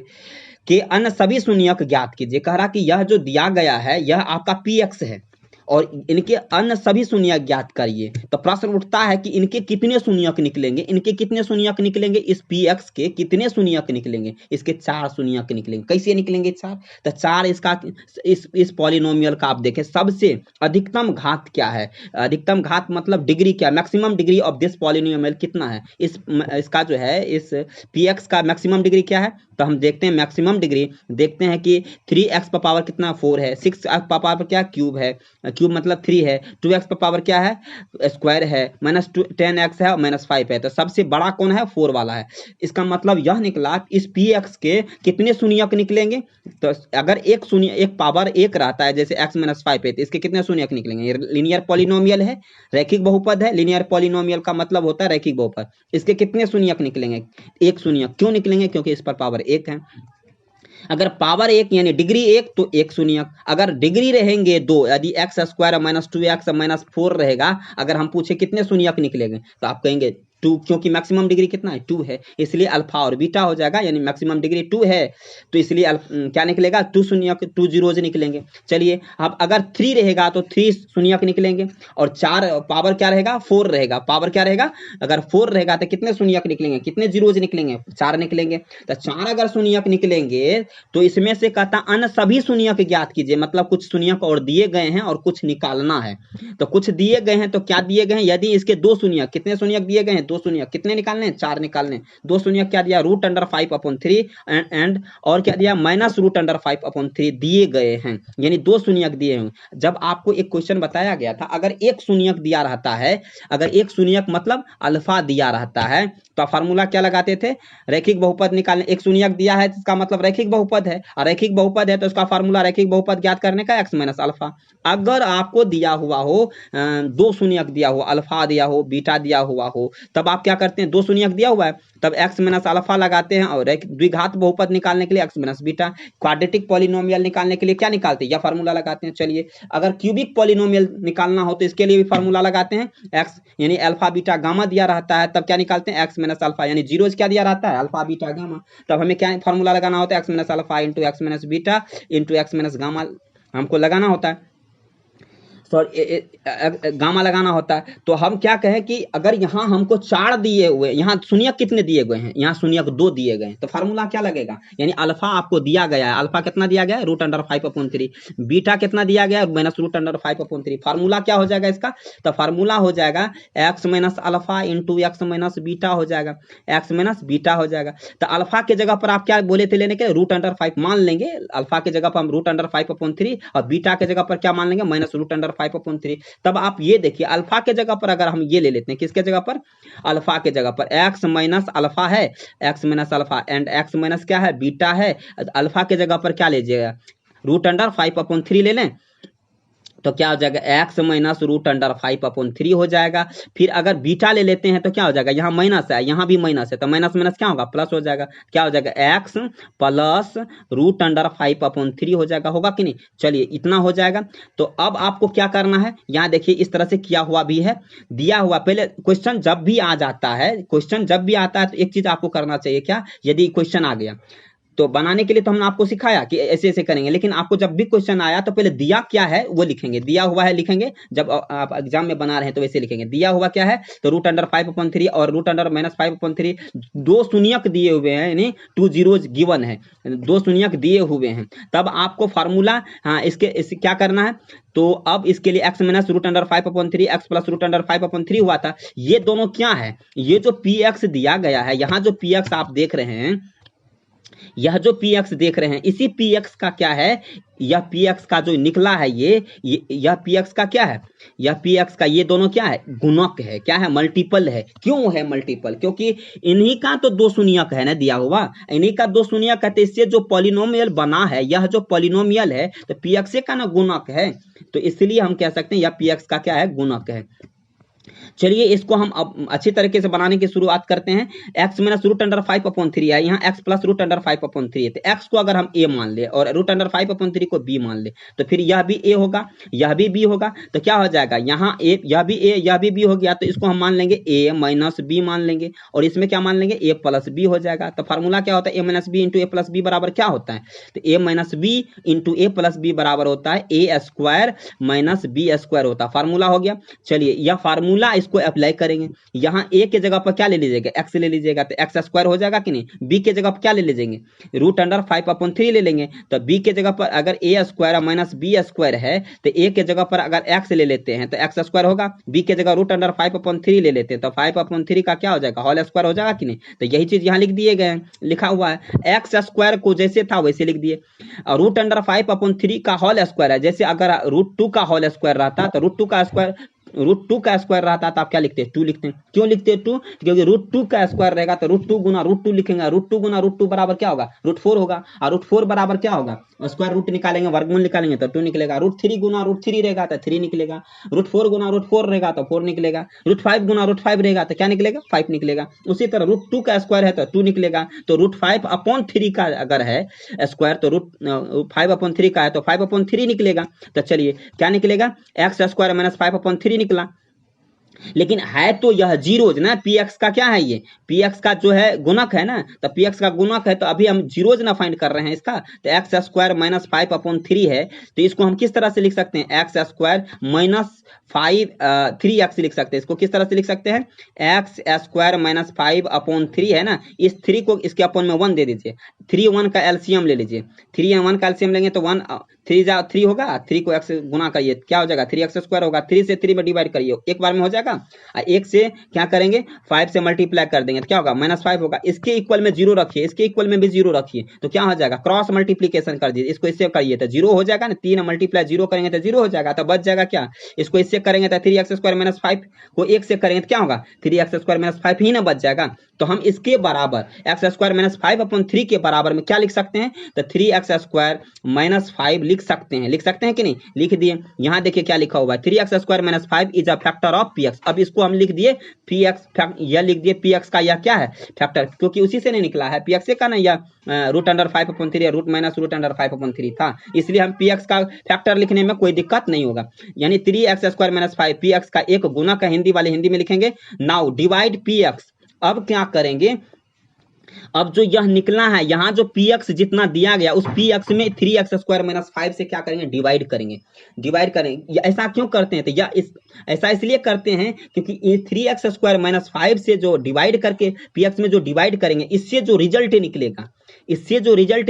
के अन्य सभी शून्यक ज्ञात कीजिए। कह रहा कि यह जो दिया गया है यह आपका px है और इनके अन्य सभी शून्यक ज्ञात करिए। तो प्रश्न उठता है कि इनके कितने शून्यक निकलेंगे, इनके कितने शून्यक निकलेंगे, इस px के कितने शून्यक निकलेंगे। इसके 4 शून्यक निकलेंगे। कैसे निकलेंगे 4? तो 4 इसका इस पॉलिनोमियल का आप देखें सबसे अधिकतम घात क्या है। अधिकतम घात मतलब डिग्री क्या, maximum degree of this polynomial कितना है। इसका जो है इस px का मैक्सिमम डिग्री क्या है, तो हम देखते हैं मैक्सिमम डिग्री देखते हैं कि 3x पर पावर कितना 4 है, 6x पर पावर क्या क्यूब है, क्यूब मतलब 3 है, 2x पर पावर क्या है स्क्वायर है, माइनस 10x है और माइनस 5 है। तो सबसे बड़ा कौन है 4 वाला है। इसका मतलब यह निकला इस px के कितने शून्यक निकलेंगे। तो अगर एक पावर 1 रहता है जैसे x माइनस 5 है तो इसके कितने शून्यक निकलेंगे। लीनियर पॉलिनोमियल है, रैखिक बहुपद है। लीनियर पॉलिनोमियल का मतलब होता है रैखिक बहुपद। इसके कितने शून्यक निकलेंगे, 1 शून्यक। क्यों निकलेंगे, क्योंकि इस पर पावर 1 है। अगर पावर 1 यानी डिग्री 1 तो 1 शून्यक। अगर डिग्री रहेंगे 2 यदि x square minus 2x minus 4 रहेगा, अगर हम पूछे कितने शून्यक निकलेंगे तो आप कहेंगे 2, क्योंकि मैक्सिमम डिग्री कितना है 2 है, इसलिए अल्फा और बीटा हो जाएगा। यानी मैक्सिमम डिग्री 2 है तो इसलिए क्या निकलेगा 2 शून्यक, 2 जीरोज निकलेंगे। चलिए अब अगर 3 रहेगा तो 3 शून्यक निकलेंगे और 4 पावर क्या रहेगा 4 रहेगा। पावर क्या रहेगा, अगर 4 रहेगा तो कितने शून्यक निकलेंगे, कितने जीरोज निकलेंगे 4 निकलेंगे। तो 4 अगर शून्यक निकलेंगे तो इसमें से कहता अन्य सभी शून्यक ज्ञात कीजिए। मतलब कुछ शून्यक और दिए गए हैं और कुछ निकालना है। तो कुछ दिए गए हैं तो क्या दिए गए हैं, यदि इसके 2 शून्यक, कितने शून्यक दिए गए हैं 2 शून्यक, कितने निकालने हैं 4 निकालने हैं। 2 शून्यक क्या दिया रूट अंडर 5/3 एंड और क्या दिया माइनस रूट अंडर 5/3 दिए गए हैं, यानी 2 शून्यक दिए हैं। जब आपको एक क्वेश्चन बताया गया था अगर एक शून्यक दिया रहता है, अगर एक शून्यक मतलब अल्फा दिया रहता है तो फार्मूला क्या लगाते थे, रैखिक बहुपद निकालने। एक शून्यक दिया है इसका मतलब रैखिक बहुपद है, और रैखिक बहुपद है तो उसका फार्मूला रैखिक बहुपद ज्ञात करने का x माइनस अल्फा। अगर आपको दिया हुआ हो 2 शून्यक दिया हो, अल्फा दिया हो, बीटा दिया हुआ हो, तब आप क्या करते हैं 2 शून्यक दिया हुआ है तब x माइनस अल्फा लगाते हैं और द्विघात बहुपद निकालने के लिए x minus beta. Quadratic polynomial निकालने के लिए क्या निकालते हैं, यह फार्मूला लगाते हैं। चलिए अगर क्यूबिक पॉलिनोमियल निकालना हो तो इसके लिए भी फार्मूला लगाते हैं x यानी अल्फा बीटा गामा दिया रहता है तब क्या निकालते हैं x माइनस अल्फा, यानी जीरोज क्या दिया रहता है अल्फा बीटा गामा। तब हमें क्या फार्मूला लगाना होता है x minus alpha into x minus beta into x minus gamma हमको लगाना होता है, गामा लगाना होता है। तो हम क्या कहें कि अगर यहाँ हमको 4 दिए हुए, यहाँ शून्यक कितने दिए गए हैं, यहाँ शून्यक 2 दिए गए हैं, तो फार्मूला क्या लगेगा, यानी अल्फा आपको दिया गया है, अल्फा कितना दिया गया है रूट अंडर 5/3, बीटा कितना दिया गया है माइनस रूट अंडर 5/3। फार्मूला क्या हो जाएगा इसका, तो फार्मूला हो जाएगा x minus alpha into x minus beta हो जाएगा, x माइनस बीटा हो जाएगा। तो अल्फा के जगह पर आप क्या बोले थे लेने के, रूट अंडर 5 मान लेंगे। अल्फा के जगह पर हम रूट अंडर 5/3 और बीटा के जगह पर क्या मान लेंगे माइनस रूट अंडर 5/3। तब आप ये देखिए अल्फा के जगह पर अगर हम ये ले लेते हैं, किसके जगह पर, अल्फा के जगह पर x माइनस अल्फा है, x minus alpha and x minus क्या है बीटा है। अल्फा के जगह पर क्या लीजिएगा रूट अंडर 5/3 ले लें तो क्या हो जाएगा x माइनस रूट अंडर 5/3 हो जाएगा। फिर अगर बीटा ले लेते हैं तो क्या हो जाएगा, यहाँ माइनस है यहाँ भी माइनस है तो माइनस माइनस क्या होगा प्लस हो जाएगा। क्या हो जाएगा x प्लस रूट अंडर 5/3 हो जाएगा, होगा कि नहीं। चलिए इतना हो जाएगा। तो अब आपको क्या करना है, यहाँ देखिए इस तरह से किया हुआ भी है, दिया हुआ। पहले क्वेश्चन जब भी आ जाता है, क्वेश्चन जब भी आता है तो एक चीज आपको करना चाहिए क्या, यदि क्वेश्चन आ गया तो बनाने के लिए तो हमने आपको सिखाया कि ऐसे ऐसे करेंगे, लेकिन आपको जब भी क्वेश्चन आया तो पहले दिया क्या है वो लिखेंगे, दिया हुआ है लिखेंगे, जब आप एग्जाम में बना रहे हैं तो वैसे लिखेंगे। दिया हुआ क्या है, तो √5/3 और √-5/3 दो शून्यक दिए हुए हैं, यानी 2 zeros गिवन है, दो शून्यक दिए हुए हैं, तब आपको फार्मूला हाँ इसके क्या करना है, तो अब इसके लिए x - √5/3 x + √5/3 हुआ था, ये दोनों क्या है, ये जो px दिया गया है, यहाँ जो px आप देख रहे हैं, यह जो px देख रहे हैं, इसी px का क्या है, यह px का जो निकला है यह px का क्या है, यह px का ये दोनों क्या है, गुणक है, क्या है, मल्टीपल है। क्यों है मल्टीपल, क्योंकि इन्हीं का तो दो शून्यक है ना दिया हुआ, इन्हीं का दो शून्यक है, तो इससे जो पॉलिनोमियल बना है, यह जो पॉलिनोमियल है तो px का ना गुणक है, तो इसलिए हम कह सकते हैं यह px का क्या है, गुणक है। चलिए इसको हम अब अच्छी तरीके से बनाने की शुरुआत करते हैं। x - √5/3 है, यहाँ x + √5/3 है, तो x को अगर हम a मान ले और √5/3 को b मान ले, तो फिर यह भी a होगा, यह भी b होगा, तो क्या हो जाएगा, यहाँ a, यह भी a यह भी b हो गया, तो इसको हम मान लेंगे a - b मान लेंगे, और इसमें क्या मान लेंगे, a + b हो जाएगा। तो फार्मूला क्या होता है, a - b × a + b बराबर क्या होता है, तो a - b × a + b बराबर होता है a² - b² होता है, फार्मूला हो गया। चलिए यह फार्मूला इसको अप्लाई करेंगे, यहाँ a के जगह पर क्या ले लीजिएगा, x ले लीजिएगा, तो x² हो जाएगा कि नहीं, b के जगह पर क्या ले लीजिएंगे, √5/3 ले लेंगे, तो b के जगह पर अगर a² - b² है, तो a के जगह पर अगर x ले लेते हैं तो x² होगा, b के जगह √5/3 ले लेते हैं तो 5/3 का क्या हो जाएगा, होल स्क्वायर हो जाएगा कि नहीं। तो यही चीज यहाँ लिख दिए गए हैं, लिखा हुआ है, x² को जैसे था वैसे लिख दिए, √5/3 का होल स्क्वायर है, जैसे अगर √2 का होल स्क्वायर रहता तो √2 का स्क्वायर रहता तो आप क्या लिखते हैं, 2 लिखते हैं। क्यों लिखते हैं 2, क्योंकि √2 का स्क्वायर रहेगा तो √2 गुना √2 लिखेंगे, √2 गुना √2 बराबर क्या होगा, √4 होगा, और √4 बराबर क्या होगा, स्क्वायर रूट निकालेंगे, वर्गमूल निकालेंगे तो 2 निकलेगा, √3 गुना √3 रहेगा तो 3 निकलेगा, √4 गुना √4 रहेगा तो 4 निकलेगा, √5 गुना √5 रहेगा तो क्या निकलेगा, 5 निकलेगा। उसी तरह √2 का स्क्वायर है तो 2 निकलेगा, तो √5/3 का अगर है स्क्वायर तो √5/3 का है तो 5/3 निकलेगा। तो चलिए क्या निकलेगा, x² - 5/3 निकला, लेकिन है तो यह जीरोज ना, px का क्या है, ये px का जो है गुणक है ना, तो px का गुणक है, तो अभी हम जीरोज ना फाइंड कर रहे हैं इसका, तो x² - 5/3 है, तो इसको हम किस तरह से लिख सकते हैं, x² - 3x लिख सकते हैं, इसको किस तरह से लिख सकते हैं, x² - 5/3 है ना, इस 3 को इसके अपन में 1 दे दीजिए, 3 1 का एलसीएम ले लीजिए, 3 1 का एलसीएम लेंगे तो 1 3 होगा, 3 को x गुना करिए क्या हो जाएगा, 3x² होगा, 3 से 3 में डिवाइड करिए एक बार में हो जाएगा, एक से क्या करेंगे 5 से मल्टीप्लाई कर देंगे तो क्या होगा, -5 होगा, इसके इक्वल में 0 रखिए, इसके इक्वल में भी 0 रखिए, तो क्या हो जाएगा, क्रॉस मल्टीप्लीकेशन कर दीजिए, इसको इससे करिए तो 0 हो जाएगा ना, 3 मल्टीप्लाई 0 करेंगे तो 0 हो जाएगा, तो बच जाएगा क्या, इसको इससे करेंगे तो 3x² - 5 को 1 से करेंगे तो क्या होगा, 3x² - 5 ही ना बच जाएगा। तो हम इसके बराबर x² - 5/3 के बराबर में क्या लिख सकते हैं, तो 3x² - 5 लिख सकते हैं कि नहीं, लिख दिए। यहाँ देखिए क्या लिखा हुआ है, 3x² - 5 is a factor of px, अब इसको हम लिख दिए px, यह लिख दिए px का यह क्या है, फैक्टर, क्योंकि उसी से नहीं निकला है px का ना, यह √5/3 या √-√5/3 था, इसलिए हम px का फैक्टर लिखने में कोई दिक्कत नहीं होगा, यानी 3x² - 5 px का एक गुणक है, हिंदी में लिखेंगे। नाउ डिवाइड px, अब क्या करेंगे, अब जो यह निकला है, यहाँ जो px जितना दिया गया उस px में 3x² - 5 से क्या करेंगे, डिवाइड करेंगे। ऐसा क्यों करते हैं, तो ऐसा इसलिए करते हैं क्योंकि 3x² - 5 से जो डिवाइड करके px में जो डिवाइड करेंगे, इससे जो रिजल्ट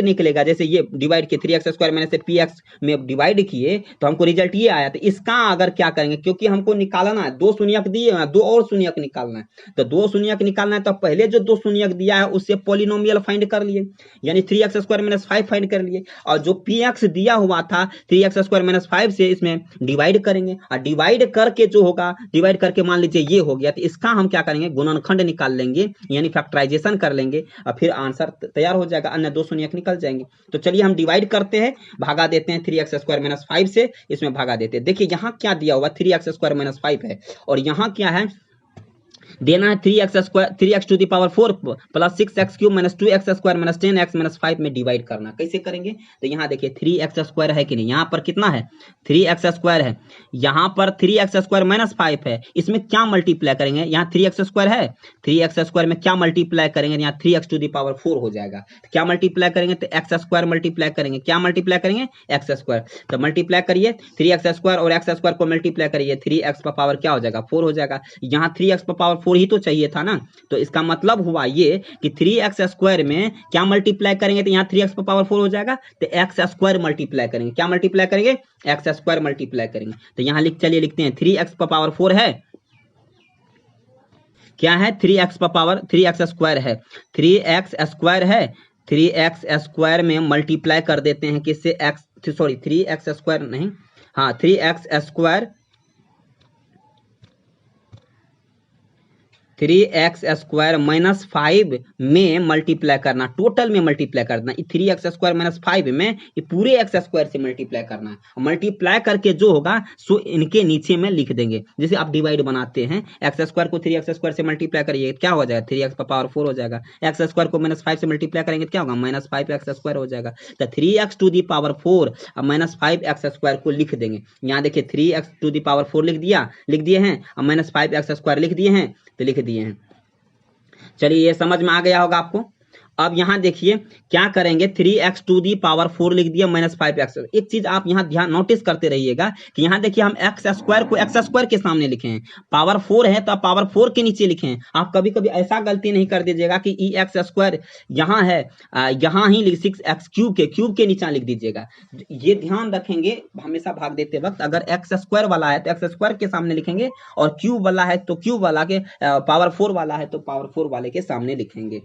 निकलेगा, जैसे ये डिवाइड किए 3x² मैंने से px में डिवाइड किए तो हमको रिजल्ट ये आया, तो इसका अगर क्या करेंगे, क्योंकि हमको निकालना है, 2 शून्यक दिए हैं, 2 और शून्यक निकालना है, तो 2 शून्यक निकालना है, तो पहले जो 2 शून्यक दिया है उससे पॉलिनोमियल फाइंड कर लिए, यानी 3x² - 5 फाइंड कर लिए, और जो px दिया हुआ था 3x² - 5 से इसमें डिवाइड करेंगे, और डिवाइड करके जो होगा, डिवाइड करके मान लीजिए ये हो गया, तो इसका हम क्या करेंगे, गुणनखंड निकाल लेंगे, यानी फैक्टराइजेशन कर लेंगे, और फिर आंसर तैयार हो जाएगा, अन्य 2 शून्यक निकल जाएंगे। तो चलिए हम डिवाइड करते हैं, भागा देते हैं 3x² - 5 से, इसमें भागा देते हैं। देखिए यहाँ क्या दिया हुआ, 3x² - 5 है, और यहाँ क्या है, देना है 3x to the power 4 plus 6x cube minus 2x square minus 10x minus 5 में डिवाइड करना। कैसे करेंगे? तो यहाँ देखिए 3x स्क्वायर है कि नहीं, यहाँ पर कितना है 3x स्क्वायर है, यहाँ पर 3x स्क्वायर माइनस 5 है, इसमें क्या मल्टीप्लाई करेंगे, यहाँ 3x स्क्वायर है, 3x स्क्वायर में क्या मल्टीप्लाई करेंगे, यहाँ 3x टू द पावर 4 हो जाएगा। क्या मल्टीप्लाई करेंगे? तो एक्स स्क्वायर मल्टीप्लाई करेंगे। क्या मल्टीप्लाई करेंगे? X square. तो मल्टीप्लाई करिए 3x स्क्वायर और एक्स स्क्वायर को मल्टीप्लाई करिए, 3x का पावर क्या हो जाएगा 4 हो जाएगा। यहाँ 3x का पावर 4 ही तो चाहिए था ना, तो इसका मतलब हुआ ये कि 3x स्क्वायर में क्या मल्टीप्लाई करेंगे, तो यहाँ 3x का पावर 4 हो जाएगा, तो एक्स स्क्वायर मल्टीप्लाई करेंगे। क्या मल्टीप्लाई करेंगे? एक्स स्क्वायर मल्टीप्लाई करेंगे। तो यहाँ चलिए लिखते हैं 3x का पावर 4 है, क्या है 3x का पावर 3x स्क्वायर है, 3x स्क्वायर है, 3x स्क्वायर में मल्टीप्लाई कर देते हैं किससे, x सॉरी 3x स्क्वायर नहीं, हाँ 3x square 3x square minus 5 में मल्टीप्लाई करना, टोटल में मल्टीप्लाई करना, 3x स्क्वायर माइनस 5 में ये पूरे x स्क्वायर से मल्टीप्लाई करना है। मल्टीप्लाई करके जो होगा सो इनके नीचे में लिख देंगे। जैसे आप डिवाइड बनाते हैं, x स्क्वायर को 3x स्क्वायर से मल्टीप्लाई करिए क्या हो जाएगा 3x का पावर 4 हो जाएगा, x स्क्वायर को माइनस 5 से मल्टीप्लाई करेंगे क्या होगा माइनस 5x स्क्वायर हो जाएगा। तो 3x टू दी पावर 4 अब माइनस 5x स्क्वायर को लिख देंगे। यहाँ देखिए 3x टू दी पावर 4 लिख दिए हैं, अब माइनस 5x स्क्वायर लिख दिए हैं, तो लिख दिए हैं। चलिए ये समझ में आ गया होगा आपको। अब यहां देखिए क्या करेंगे, 3x टू दी पावर 4 लिख दिया माइनस 5x। एक चीज आप यहां ध्यान नोटिस करते रहिएगा कि यहां देखिए हम x स्क्वायर को x स्क्वायर के सामने लिखे हैं, पावर 4 है तो आप पावर 4 के नीचे लिखे हैं। आप कभी कभी ऐसा गलती नहीं कर दीजिएगा कि x स्क्वायर यहां है, यहां ही 6x क्यूब के नीचे लिख दीजिएगा। ये ध्यान रखेंगे हमेशा भाग देते वक्त, अगर x स्क्वायर वाला है तो x स्क्वायर के सामने लिखेंगे, और क्यूब वाला है तो क्यूब वाला के, पावर 4 वाला है तो पावर 4 वाले के सामने लिखेंगे,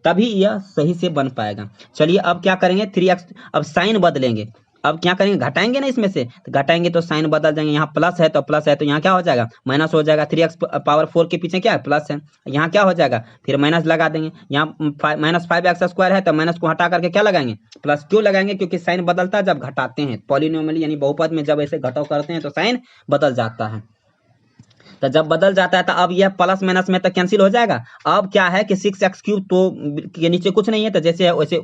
तभी यह सही से बन पाएगा। चलिए अब क्या करेंगे 3x, अब साइन बदलेंगे, अब क्या करेंगे घटाएंगे ना इसमें से, तो घटाएंगे तो साइन बदल जाएंगे, यहाँ प्लस है तो यहाँ क्या हो जाएगा माइनस हो जाएगा। 3x पावर 4 के पीछे क्या है प्लस है, यहाँ क्या हो जाएगा फिर माइनस लगा देंगे। यहाँ माइनस 5x स्क्वायर है तो माइनस को हटा करके क्या लगाएंगे प्लस। क्यों लगाएंगे? क्योंकि साइन बदलता है जब घटाते हैं, पॉलिनोमियल यानी बहुपद में जब ऐसे घटाव करते हैं तो साइन बदल जाता है। तो जब बदल जाता है तो अब यह प्लस माइनस में तो कैंसिल हो जाएगा। अब क्या है कि 6x क्यूब तो के नीचे कुछ नहीं है तो जैसे है वैसे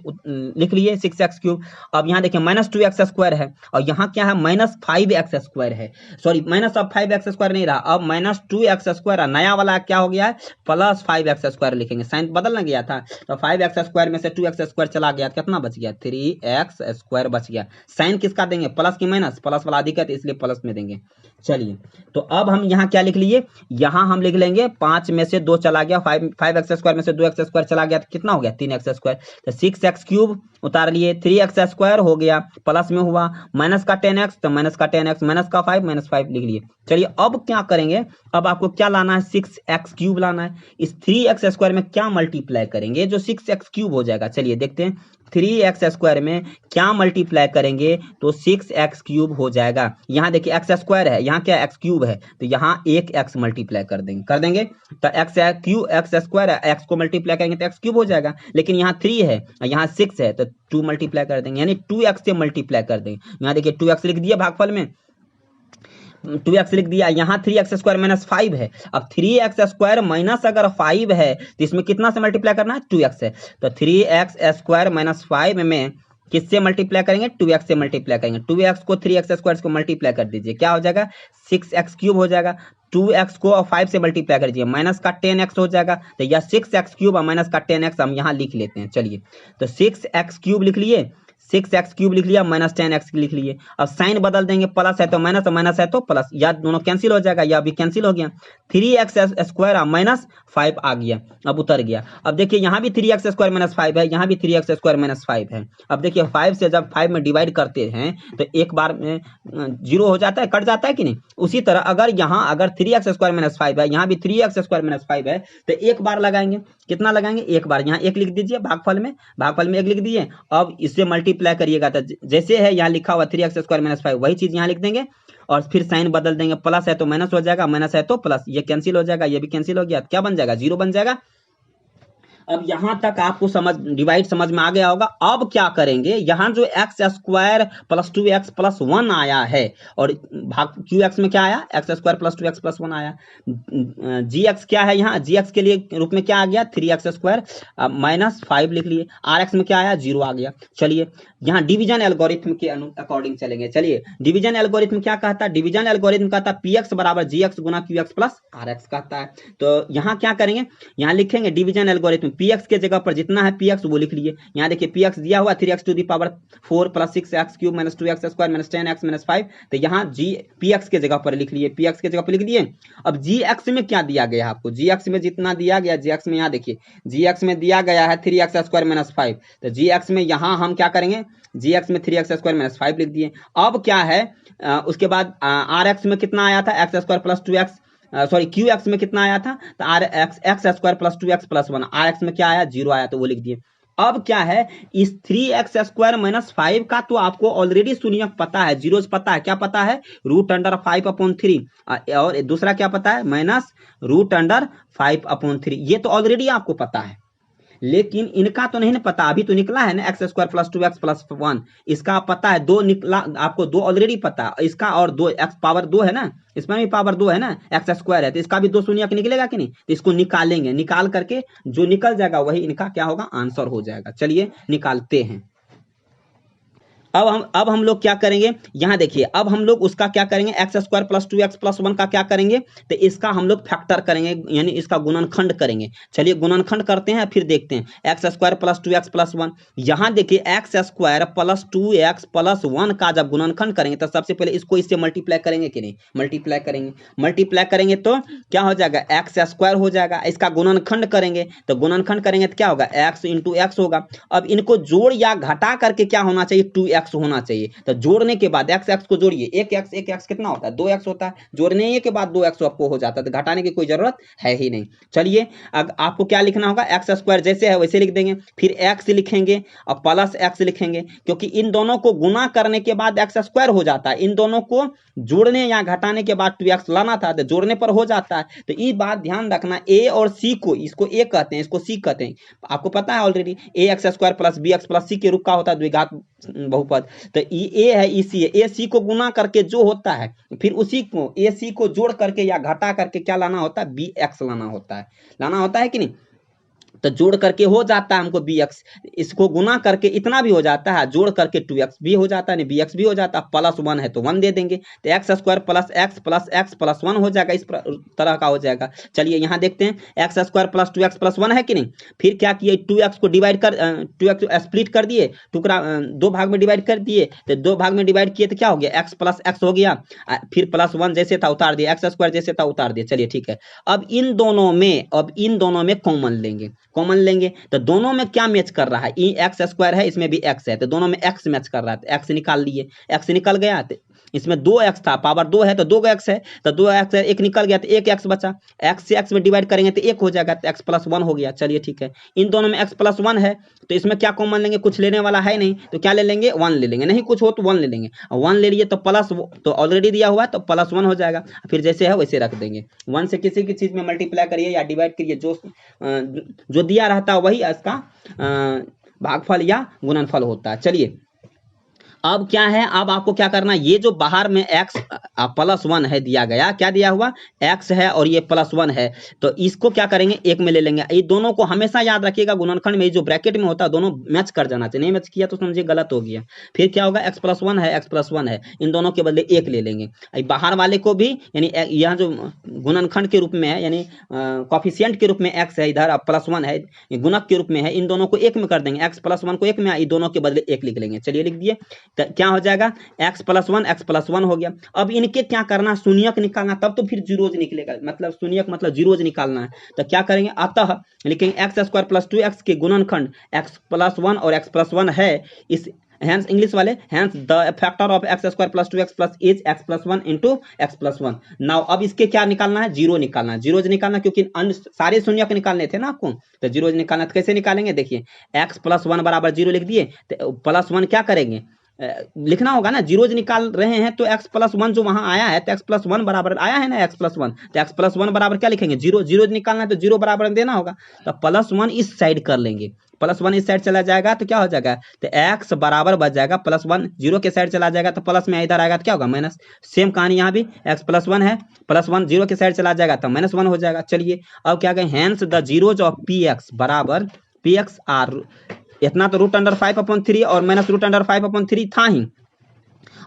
लिख लिए 6x क्यूब। अब यहाँ देखिए माइनस 2x स्क्वायर है और यहाँ क्या है माइनस 5x स्क्वायर है, सॉरी माइनस अब 5x स्क्वायर नहीं रहा, अब माइनस 2x स्क्वायर है, नया वाला क्या हो गया है प्लस 5x स्क्वायर लिखेंगे। साइन बदल ना गया था तो 5x स्क्वायर में से 2x स्क्वायर चला गया, कितना बच गया 3x स्क्वायर बच गया। साइन किसका देंगे प्लस की माइनस, प्लस वाला अधिक है तो इसलिए प्लस में देंगे। चलिए तो अब हम यहाँ क्या लिख लिए, यहाँ हम लिख लेंगे 5 में से 2 चला गया, 5x स्क्वायर में से 2x स्क्वायर चला गया तो कितना हो गया 3x स्क्वायर, तो 6x क्यूब उतार लिए, 3x स्क्वायर हो गया प्लस में हुआ, माइनस का 10x तो माइनस का 10x, माइनस का 5 माइनस 5 लिख लिए। चलिए अब क्या करेंगे, अब आपको क्या लाना है 6x क्यूब लाना है। इस 3x स्क्वायर में क्या मल्टीप्लाई करेंगे जो 6x क्यूब हो जाएगा। चलिए देखते हैं 3x स्क्वायर में क्या मल्टीप्लाई करेंगे तो 6x क्यूब हो जाएगा। यहाँ देखिए x स्क्वायर है, यहाँ क्या x क्यूब है तो यहाँ 1x मल्टीप्लाई कर देंगे तो x स्क्वायर है, x को मल्टीप्लाई करेंगे तो x क्यूब हो जाएगा, लेकिन यहाँ 3 है यहाँ 6 है तो 2 मल्टीप्लाई कर देंगे, यानी 2x से मल्टीप्लाई कर देंगे। यहाँ देखिए 2x लिख दिया भागफल में, 2x लिख दिया, यहाँ 3x स्क्वायर माइनस 5 है। अब 3x स्क्वायर माइनस अगर 5 है तो इसमें कितना से मल्टीप्लाई करना है 2x है, तो 3x स्क्वायर माइनस 5 में किससे मल्टीप्लाई करेंगे 2x से मल्टीप्लाई करेंगे। 2x को 3x स्क्वायर को मल्टीप्लाई कर दीजिए क्या हो जाएगा 6x क्यूब हो जाएगा। 2x को 5 से मल्टीप्लाई कर दीजिए माइनस का 10x हो जाएगा, तो यह 6x क्यूब और माइनस का 10x हम यहाँ लिख लेते हैं। चलिए तो 6x क्यूब लिख लिए, 6x क्यूब लिख लिया, माइनस 10x लिख लिए। अब साइन बदल देंगे, प्लस है तो माइनस और माइनस है तो प्लस, या दोनों कैंसिल हो जाएगा या भी कैंसिल हो गया। 3x स्क्वायर माइनस 5 आ गया, अब उतर गया। अब देखिए यहाँ भी 3x स्क्वायर माइनस 5 है, यहाँ भी 3x स्क्वायर माइनस 5 है। अब देखिए 5 से जब 5 में डिवाइड करते हैं तो एक बार में 0 हो जाता है, कट जाता है कि नहीं। उसी तरह अगर यहाँ अगर 3x स्क्वायर माइनस 5 है, यहाँ भी 3x स्क्वायर माइनस 5 है तो एक बार लगाएंगे, कितना लगाएंगे एक बार, यहाँ 1 लिख दीजिए भागफल में 1 लिख दिए। अब इससे मल्टीप्लाई करिएगा तो जैसे है यहाँ लिखा हुआ 3x स्क्वायर माइनस 5 वही चीज यहाँ लिख देंगे और फिर साइन बदल देंगे, प्लस है तो माइनस हो जाएगा, माइनस है तो प्लस, ये कैंसिल हो जाएगा, ये भी कैंसिल हो गया, क्या बन जाएगा 0 बन जाएगा। अब यहां तक आपको डिवाइड समझ में आ गया होगा। अब क्या करेंगे, यहां जो x square plus 2x plus 1 आया है और भाग क्यू एक्स में क्या आया, x square plus 2x plus 1 आया। जी एक्स क्या है, यहाँ जी एक्स के लिए रूप में क्या आ गया, 3x स्क्वायर माइनस 5 लिख लिए। आर एक्स में क्या आया, 0 आ गया। चलिए यहाँ डिवीजन एल्गोरिथम के अकॉर्डिंग चलेंगे। चलिए डिवीजन एल्गोरिथम क्या कहता है, डिवीजन एल्गोरिथम कहता है पी एक्स बराबर जी एक्स गुना q x plus r x कहता है। तो यहाँ क्या करेंगे, यहाँ लिखेंगे डिवीजन एल्गोरिथम, पी एक्स के जगह पर जितना है पी एक्स वो लिख लिए। यहाँ देखिए पी एक्स दिया हुआ 3x to the power 4 plus 6x cube minus 2x square minus 10x minus 5। तो यहाँ जी पी एक्स के जगह पर लिख लिए, पी एक्स के जगह पर लिख दिए। अब जी एक्स में क्या दिया गया आपको, जी एक्स में जितना दिया गया, जी एक्स में यहाँ देखिए जी एक्स में दिया गया है 3x स्क्वायर माइनस 5। तो जी एक्स में यहाँ हम क्या करेंगे, जी एक्स में 3x स्क्वायर माइनस 5 लिख दिए। अब क्या है, उसके बाद आर एक्स में कितना आया था, X square plus 2x, sorry Q X में कितना आया था, तो R X square plus 2x plus 1। R X में क्या आया, 0 आया, तो वो लिख दिए। अब क्या है, इस 3x स्क्वायर माइनस 5 का तो आपको ऑलरेडी शून्य पता है, जीरोज पता है, क्या पता है, रूट अंडर 5/3, और दूसरा क्या पता है, माइनस रूट अंडर 5/3। ये तो ऑलरेडी आपको पता है, लेकिन इनका तो नहीं ना पता, अभी तो निकला है ना x square plus 2x plus 1। इसका पता है 2 निकला, आपको 2 ऑलरेडी पता है, इसका और 2 एक्स पावर 2 है ना, इसमें भी पावर 2 है ना, एक्स स्क्वायर है, तो इसका भी 2 शून्य निकलेगा कि नहीं, तो इसको निकालेंगे, निकाल करके जो निकल जाएगा वही इनका क्या होगा, आंसर हो जाएगा। चलिए निकालते हैं। अब हम लोग क्या करेंगे, यहां देखिए अब हम लोग उसका क्या करेंगे, x square plus 2x plus 1 का क्या करेंगे, तो इसका हम लोग फैक्टर करेंगे, यानी इसका गुणनखंड करेंगे। चलिए गुणनखंड करते हैं, फिर देखते हैं। X square plus 2x plus 1, यहां देखिए x square plus 2x plus 1 का जब गुणनखंड करेंगे तो सबसे पहले इसको इससे मल्टीप्लाई करेंगे कि नहीं, मल्टीप्लाई करेंगे। मल्टीप्लाई करेंगे तो क्या हो जाएगा, एक्स स्क्वायर हो जाएगा। इसका गुणनखंड करेंगे तो गुणनखंड करेंगे तो क्या होगा, एक्स इंटू एक्स होगा। अब इनको जोड़ या घटा करके क्या होना चाहिए, 2x होना चाहिए। तो जोड़ने के बाद एक्स एक्स को जोड़िए, एक एक्स कितना होता है, 2x होता है, जोड़ने के बाद 2x आपको हो जाता है, तो घटाने की कोई जरूरत है ही नहीं। चलिए अब आपको क्या लिखना होगा, एक्स स्क्वायर जैसे है वैसे लिख देंगे, फिर एक्स लिखेंगे और प्लस एक्स लिखेंगे, क्योंकि इन दोनों को गुना करने के बाद एक्स स्क्वायर हो जाता है, इन दोनों को जोड़ने या घटाने के बाद 2x लाना था, तो जोड़ने पर हो जाता है। तो ये बात ध्यान रखना, ए और सी को, इसको ए कहते हैं, इसको सी कहते हैं, आपको पता है already, a x square plus b x plus c के रूप का होता है द्विघात बहुपद। तो ए है, ई सी है, ए सी को गुना करके जो होता है, फिर उसी को ए सी को जोड़ करके या घटा करके क्या लाना होता है, बी एक्स लाना होता है कि नहीं। तो जोड़ करके हो जाता है हमको bx, इसको गुना करके इतना भी हो जाता है, जोड़ करके 2x भी हो जाता है, bx भी हो जाता है, प्लस 1 है तो 1 दे देंगे, तो x square plus X plus 1 हो जाएगा, इस तरह का हो जाएगा। चलिए यहाँ देखते हैं, x square plus 2x plus 1 है कि नहीं। फिर क्या किए, 2x को डिवाइड कर 2x स्प्लिट कर दिए, टुकड़ा 2 भाग में डिवाइड कर दिए, तो 2 भाग में डिवाइड किए तो क्या हो गया, एक्स प्लस एक्स हो गया, फिर प्लस 1 जैसे था उतार दिया, एक्स स्क्वायर जैसे था उतार दिया। चलिए ठीक है, अब इन दोनों में कॉमन लेंगे तो दोनों में क्या मैच कर रहा है, ई एक्स स्क्वायर है, इसमें भी एक्स है, तो दोनों में एक्स मैच कर रहा है, तो एक्स निकाल लिए, एक्स निकल गया। तो इसमें 2x था, पावर 2 है तो 2x है, तो 2x है, एक निकल गया तो 1x बचा, x से x में डिवाइड करेंगे तो 1 हो जाएगा, तो x प्लस 1 हो गया। चलिए ठीक है, इन दोनों में x प्लस 1 है, तो इसमें क्या कॉमन लेंगे, कुछ लेने वाला है नहीं, तो क्या ले लेंगे, 1 ले लेंगे, नहीं कुछ हो तो 1 ले लेंगे, 1 ले लिए तो प्लस, तो ऑलरेडी दिया हुआ है तो प्लस 1 हो जाएगा, फिर जैसे है वैसे रख देंगे। 1 से किसी की चीज में मल्टीप्लाई करिए या डिवाइड करिए, जो दिया रहता है वही इसका भागफल या गुणनफल होता है। चलिए अब क्या है, अब आपको क्या करना है, ये जो बाहर में x प्लस 1 है दिया गया, क्या दिया हुआ, x है और ये प्लस 1 है, तो इसको क्या करेंगे, एक में ले लेंगे। ये दोनों को हमेशा याद रखिएगा, गुणनखंड में जो ब्रैकेट में होता है दोनों मैच कर जाना चाहिए, नहीं मैच किया तो समझिए गलत हो गया। फिर क्या होगा, x प्लस 1 है, इन दोनों के बदले 1 ले लेंगे। बाहर वाले को भी, यानी यहाँ जो गुणनखंड के रूप में है, यानी कॉफिशिएंट के रूप में x है, इधर प्लस 1 है, गुणक के रूप में है, इन दोनों को 1 में कर देंगे, x प्लस 1 को 1 में, इन दोनों के बदले 1 लिख लेंगे। चलिए लिख दिए, क्या हो जाएगा, x प्लस 1 हो गया। अब इनके क्या करना, शून्यक निकालना, तब तो फिर जीरोज निकलेगा, मतलब शून्यक मतलब जीरोज निकालना है। तो क्या करेंगे, अतः लिखेंगे एक्स स्क्वायर प्लस 2x के गुणनखंड x प्लस 1 और x प्लस 1 है, इस हैंस इंग्लिश वाले, hence the factor of X square plus 2x प्लस is x plus 1 into X plus 1। Now अब इसके क्या निकालना है, जीरो निकालना है, जीरोज निकालना, क्योंकि अन्य सारे शून्यक निकालने थे ना आपको, तो जीरोज निकालना। तो कैसे निकालेंगे, देखिए x प्लस 1 बराबर 0 लिख दिए, तो प्लस 1 क्या करेंगे, लिखना होगा ना, जीरोज निकाल रहे हैं तो एक्स प्लस वन जो वहां आया है तो एक्स प्लस वन बराबर आया है ना, एक्स प्लस वन, तो एक्स प्लस वन बराबर क्या लिखेंगे, जीरो, जीरोज निकालना है तो जीरो बराबर देना होगा, तो प्लस वन इस साइड कर लेंगे, प्लस वन इस साइड चला जाएगा तो क्या हो जाएगा, तो एक्स बराबर बच जाएगा प्लस वन, जीरो के साइड चला जाएगा तो प्लस में इधर आएगा तो क्या होगा माइनस। सेम कहानी यहाँ भी, एक्स प्लस वन है, प्लस वन जीरो के साइड चला जाएगा तो माइनस वन हो जाएगा। चलिए अब क्या कहें, hence the zeros of P x बराबर पी एक्स आर, इतना तो रूट अंडर 5/3 और माइनस रूट अंडर 5/3 था ही,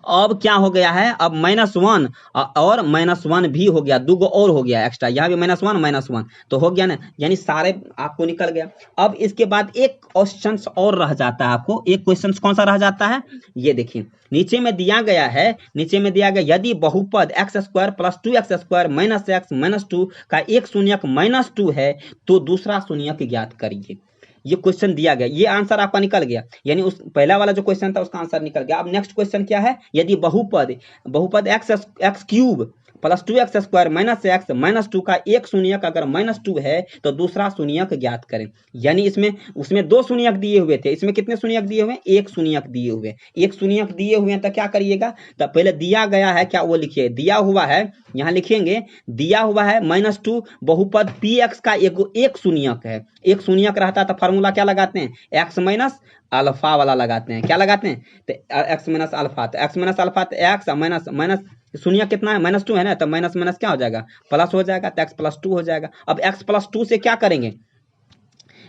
अब क्या हो गया है, अब माइनस वन और माइनस वन भी हो गया, दो और हो गया एक्स्ट्रा, यहाँ भी माइनस वन तो हो गया ना, यानी सारे आपको निकल गया। अब इसके बाद एक क्वेश्चन और रह जाता है आपको, एक क्वेश्चन कौन सा रह जाता है, ये देखिए नीचे में दिया गया है, नीचे में दिया गया यदि बहुपद x square plus 2x square minus x minus 2 का एक शून्यक -2 है तो दूसरा शून्यक ज्ञात करिए। ये क्वेश्चन दिया गया, ये आंसर आपका निकल गया, यानी उस पहला वाला जो क्वेश्चन था उसका आंसर निकल गया। अब नेक्स्ट क्वेश्चन क्या है, यदि बहुपद x cube plus 2x square minus x minus 2 का एक शून्यक अगर -2 है तो दूसरा शून्यक ज्ञात करें। यानी इसमें उसमें दो शून्यक दिए हुए थे, इसमें कितने शून्यक दिए हुए, एक शून्यक दिए हुए, एक शून्यक दिए हुए हैं, तो क्या करिएगा, तो पहले दिया गया है क्या वो लिखिए, दिया हुआ है, यहाँ लिखेंगे दिया हुआ है -2 बहुपद px का एक शून्यक है, एक शून्यक रहता तो फार्मूला क्या लगाते हैं, एक्स माइनस अल्फा वाला लगाते हैं, क्या लगाते हैं, तो एक्स माइनस अल्फा, तो एक्स माइनस अल्फा तो एक्स माइनस माइनस शून्य कितना है -2 है ना, तो माइनस माइनस क्या हो जाएगा प्लस हो जाएगा, तो एक्स प्लस 2 हो जाएगा। अब एक्स प्लस 2 से क्या करेंगे,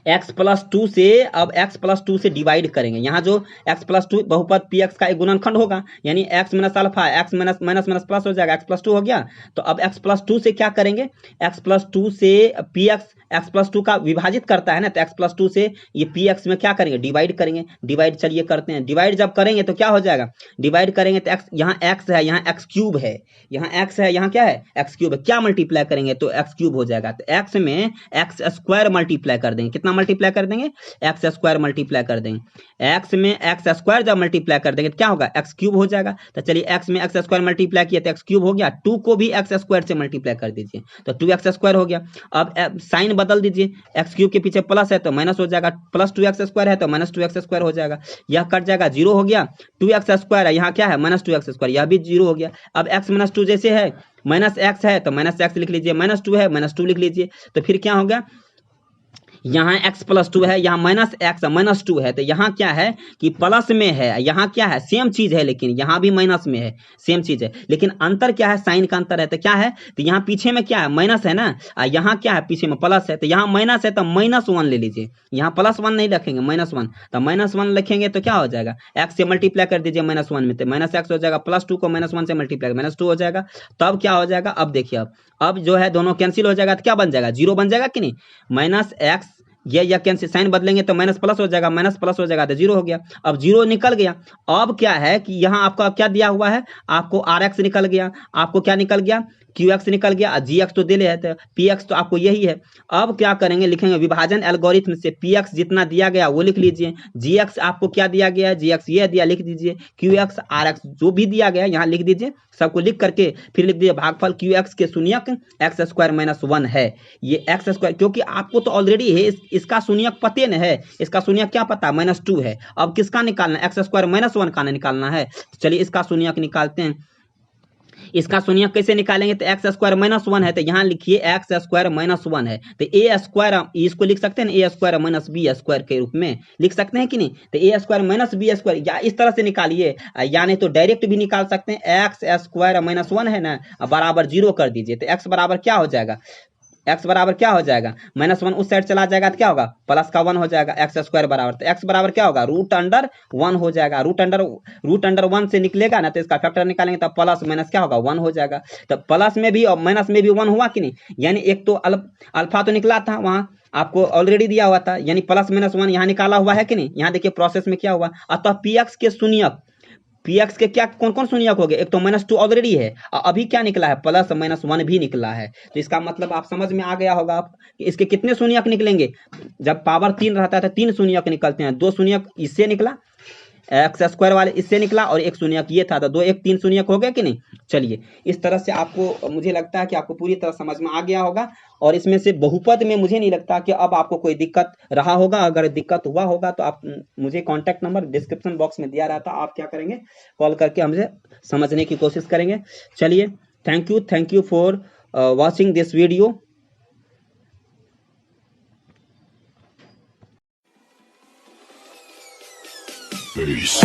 x प्लस 2 से, अब x प्लस 2 से डिवाइड करेंगे, यहाँ जो x प्लस 2 बहुपद px का एक गुणनखंड होगा, यानी x minus alpha x minus minus minus plus हो जाएगा, x प्लस 2 हो गया। तो अब x प्लस 2 से क्या करेंगे, x प्लस 2 से px x प्लस 2 का विभाजित करता है ना, तो x प्लस 2 से ये px में क्या करेंगे, डिवाइड करेंगे, डिवाइड चलिए करते हैं, डिवाइड जब करेंगे तो क्या हो जाएगा, डिवाइड करेंगे तो x, यहाँ x है, यहाँ x क्यूब है, यहाँ x है, यहाँ क्या है x क्यूब है, क्या मल्टीप्लाई करेंगे तो x क्यूब हो जाएगा, तो x में x स्क्वायर मल्टीप्लाई कर देंगे, कितना मल्टीप्लाई कर देंगे, एक्स स्क्वायर मल्टीप्लाई कर देंगे, एक्स में एक्स स्क्वायर जब मल्टीप्लाई कर देंगे तो क्या होगा, एक्स क्यूब हो जाएगा। तो चलिए एक्स में एक्स स्क्वायर मल्टीप्लाई किया तो एक्स क्यूब हो गया, 2 को भी एक्स स्क्वायर से मल्टीप्लाई कर दीजिए तो 2x स्क्वायर हो गया। अब साइन बदल दीजिए, एक्स क्यूब के पीछे प्लस है तो माइनस हो जाएगा, प्लस 2x स्क्वायर है तो माइनस 2x स्क्वायर हो जाएगा, यह कट जाएगा, जीरो हो गया, 2x स्क्वायर है, यहाँ क्या है -2x स्क्वायर, यह भी जीरो हो गया। अब x माइनस 2 जैसे है, माइनस एक्स है तो माइनस एक्स लिख लीजिए, -2 है -2 लिख लीजिए, तो फिर क्या हो गया, यहाँ x प्लस 2 है, यहाँ माइनस एक्स माइनस 2 है, तो यहाँ क्या है कि प्लस में है, यहाँ क्या है सेम चीज है, लेकिन यहाँ भी माइनस में है, सेम चीज है, लेकिन अंतर क्या है, साइन का अंतर है, तो क्या है, तो यहाँ पीछे में क्या है माइनस है ना, यहाँ क्या है पीछे में प्लस है, तो यहाँ माइनस है तो -1 ले लीजिए, यहाँ +1 नहीं रखेंगे -1, तो -1 लिखेंगे तो क्या हो जाएगा, x से मल्टीप्लाई कर दीजिए -1 में, तो -x हो जाएगा, +2 को -1 से मल्टीप्लाई -2 हो जाएगा, तब क्या हो जाएगा, अब देखिए अब जो है दोनों कैंसिल हो जाएगा तो क्या बन जाएगा, जीरो बन जाएगा कि नहीं, -x ये कैंसिल, साइन बदलेंगे तो माइनस प्लस हो जाएगा, माइनस प्लस हो जाएगा तो जीरो हो गया। अब जीरो निकल गया, अब क्या है कि यहाँ आपको क्या दिया हुआ है, आपको rx निकल गया, आपको क्या निकल गया, qx निकल गया, gx तो दे ले है, px तो आपको यही है। अब क्या करेंगे, लिखेंगे विभाजन एल्गोरिथम से px जितना दिया गया वो लिख लीजिए, gx आपको क्या दिया गया है, gx ये दिया लिख दीजिए, qx rx जो भी दिया गया यहाँ लिख दीजिए, सबको लिख करके फिर लिख दीजिए भागफल qx के शून्यक x स्क्वायर -1 है, ये x स्क्वायर क्योंकि आपको तो ऑलरेडी है इसका शून्यक पते न है, इसका शून्यक क्या पता -2 है, अब किसका निकालना है, x स्क्वायर -1 का निकालना है, चलिए इसका शून्यक निकालते हैं। इसका शून्यक कैसे निकालेंगे, तो एक्स स्क्वायर -1 है, तो यहाँ लिखिए एक्स स्क्वायर -1 है, तो ए स्क्वायर इसको लिख सकते हैं ना, ए स्क्वायर -b स्क्वायर के रूप में लिख सकते हैं कि नहीं, तो ए स्क्वायर -b स्क्वायर या इस तरह से निकालिए, या नहीं तो डायरेक्ट भी निकाल सकते हैं, एक्स स्क्वायर -1 है ना बराबर 0 कर दीजिए, तो एक्स बराबर क्या हो जाएगा, x बराबर क्या हो जाएगा, -1 उस साइड चला जाएगा तो क्या होगा, प्लस का 1 हो जाएगा, एक्स स्क्वायर बराबर, तो x बराबर क्या होगा, √1 हो जाएगा, √1 से निकलेगा ना तो इसका फैक्टर निकालेंगे तो प्लस माइनस क्या होगा 1 हो जाएगा, तो प्लस में भी और माइनस में भी 1 हुआ कि नहीं, यानी एक तो अल्फा तो निकला था वहां आपको ऑलरेडी दिया हुआ था, यानी +-1 यहाँ निकाला हुआ है कि नहीं, यहाँ देखिए प्रोसेस में क्या हुआ, अतः px के शून्यक, px के क्या कौन कौन शून्यक हो गए, एक तो -2 ऑलरेडी है, अभी क्या निकला है +-1 भी निकला है, तो इसका मतलब आप समझ में आ गया होगा आप कि इसके कितने शून्यक निकलेंगे, जब पावर 3 रहता है तो 3 शून्यक निकलते हैं, 2 शून्यक इससे निकला एक्स स्क्वायर वाले इससे निकला और एक शून्यक ये था, तो 2 1 3 शून्यक हो गया कि नहीं। चलिए इस तरह से आपको, मुझे लगता है कि आपको पूरी तरह समझ में आ गया होगा। और इसमें से बहुपद में मुझे नहीं लगता कि अब आपको कोई दिक्कत रहा होगा। अगर दिक्कत हुआ होगा तो आप मुझे कॉन्टैक्ट नंबर डिस्क्रिप्शन बॉक्स में दिया रहता, आप क्या करेंगे, कॉल करके हमसे समझने की कोशिश करेंगे। चलिए thank you for watching this video. Peace.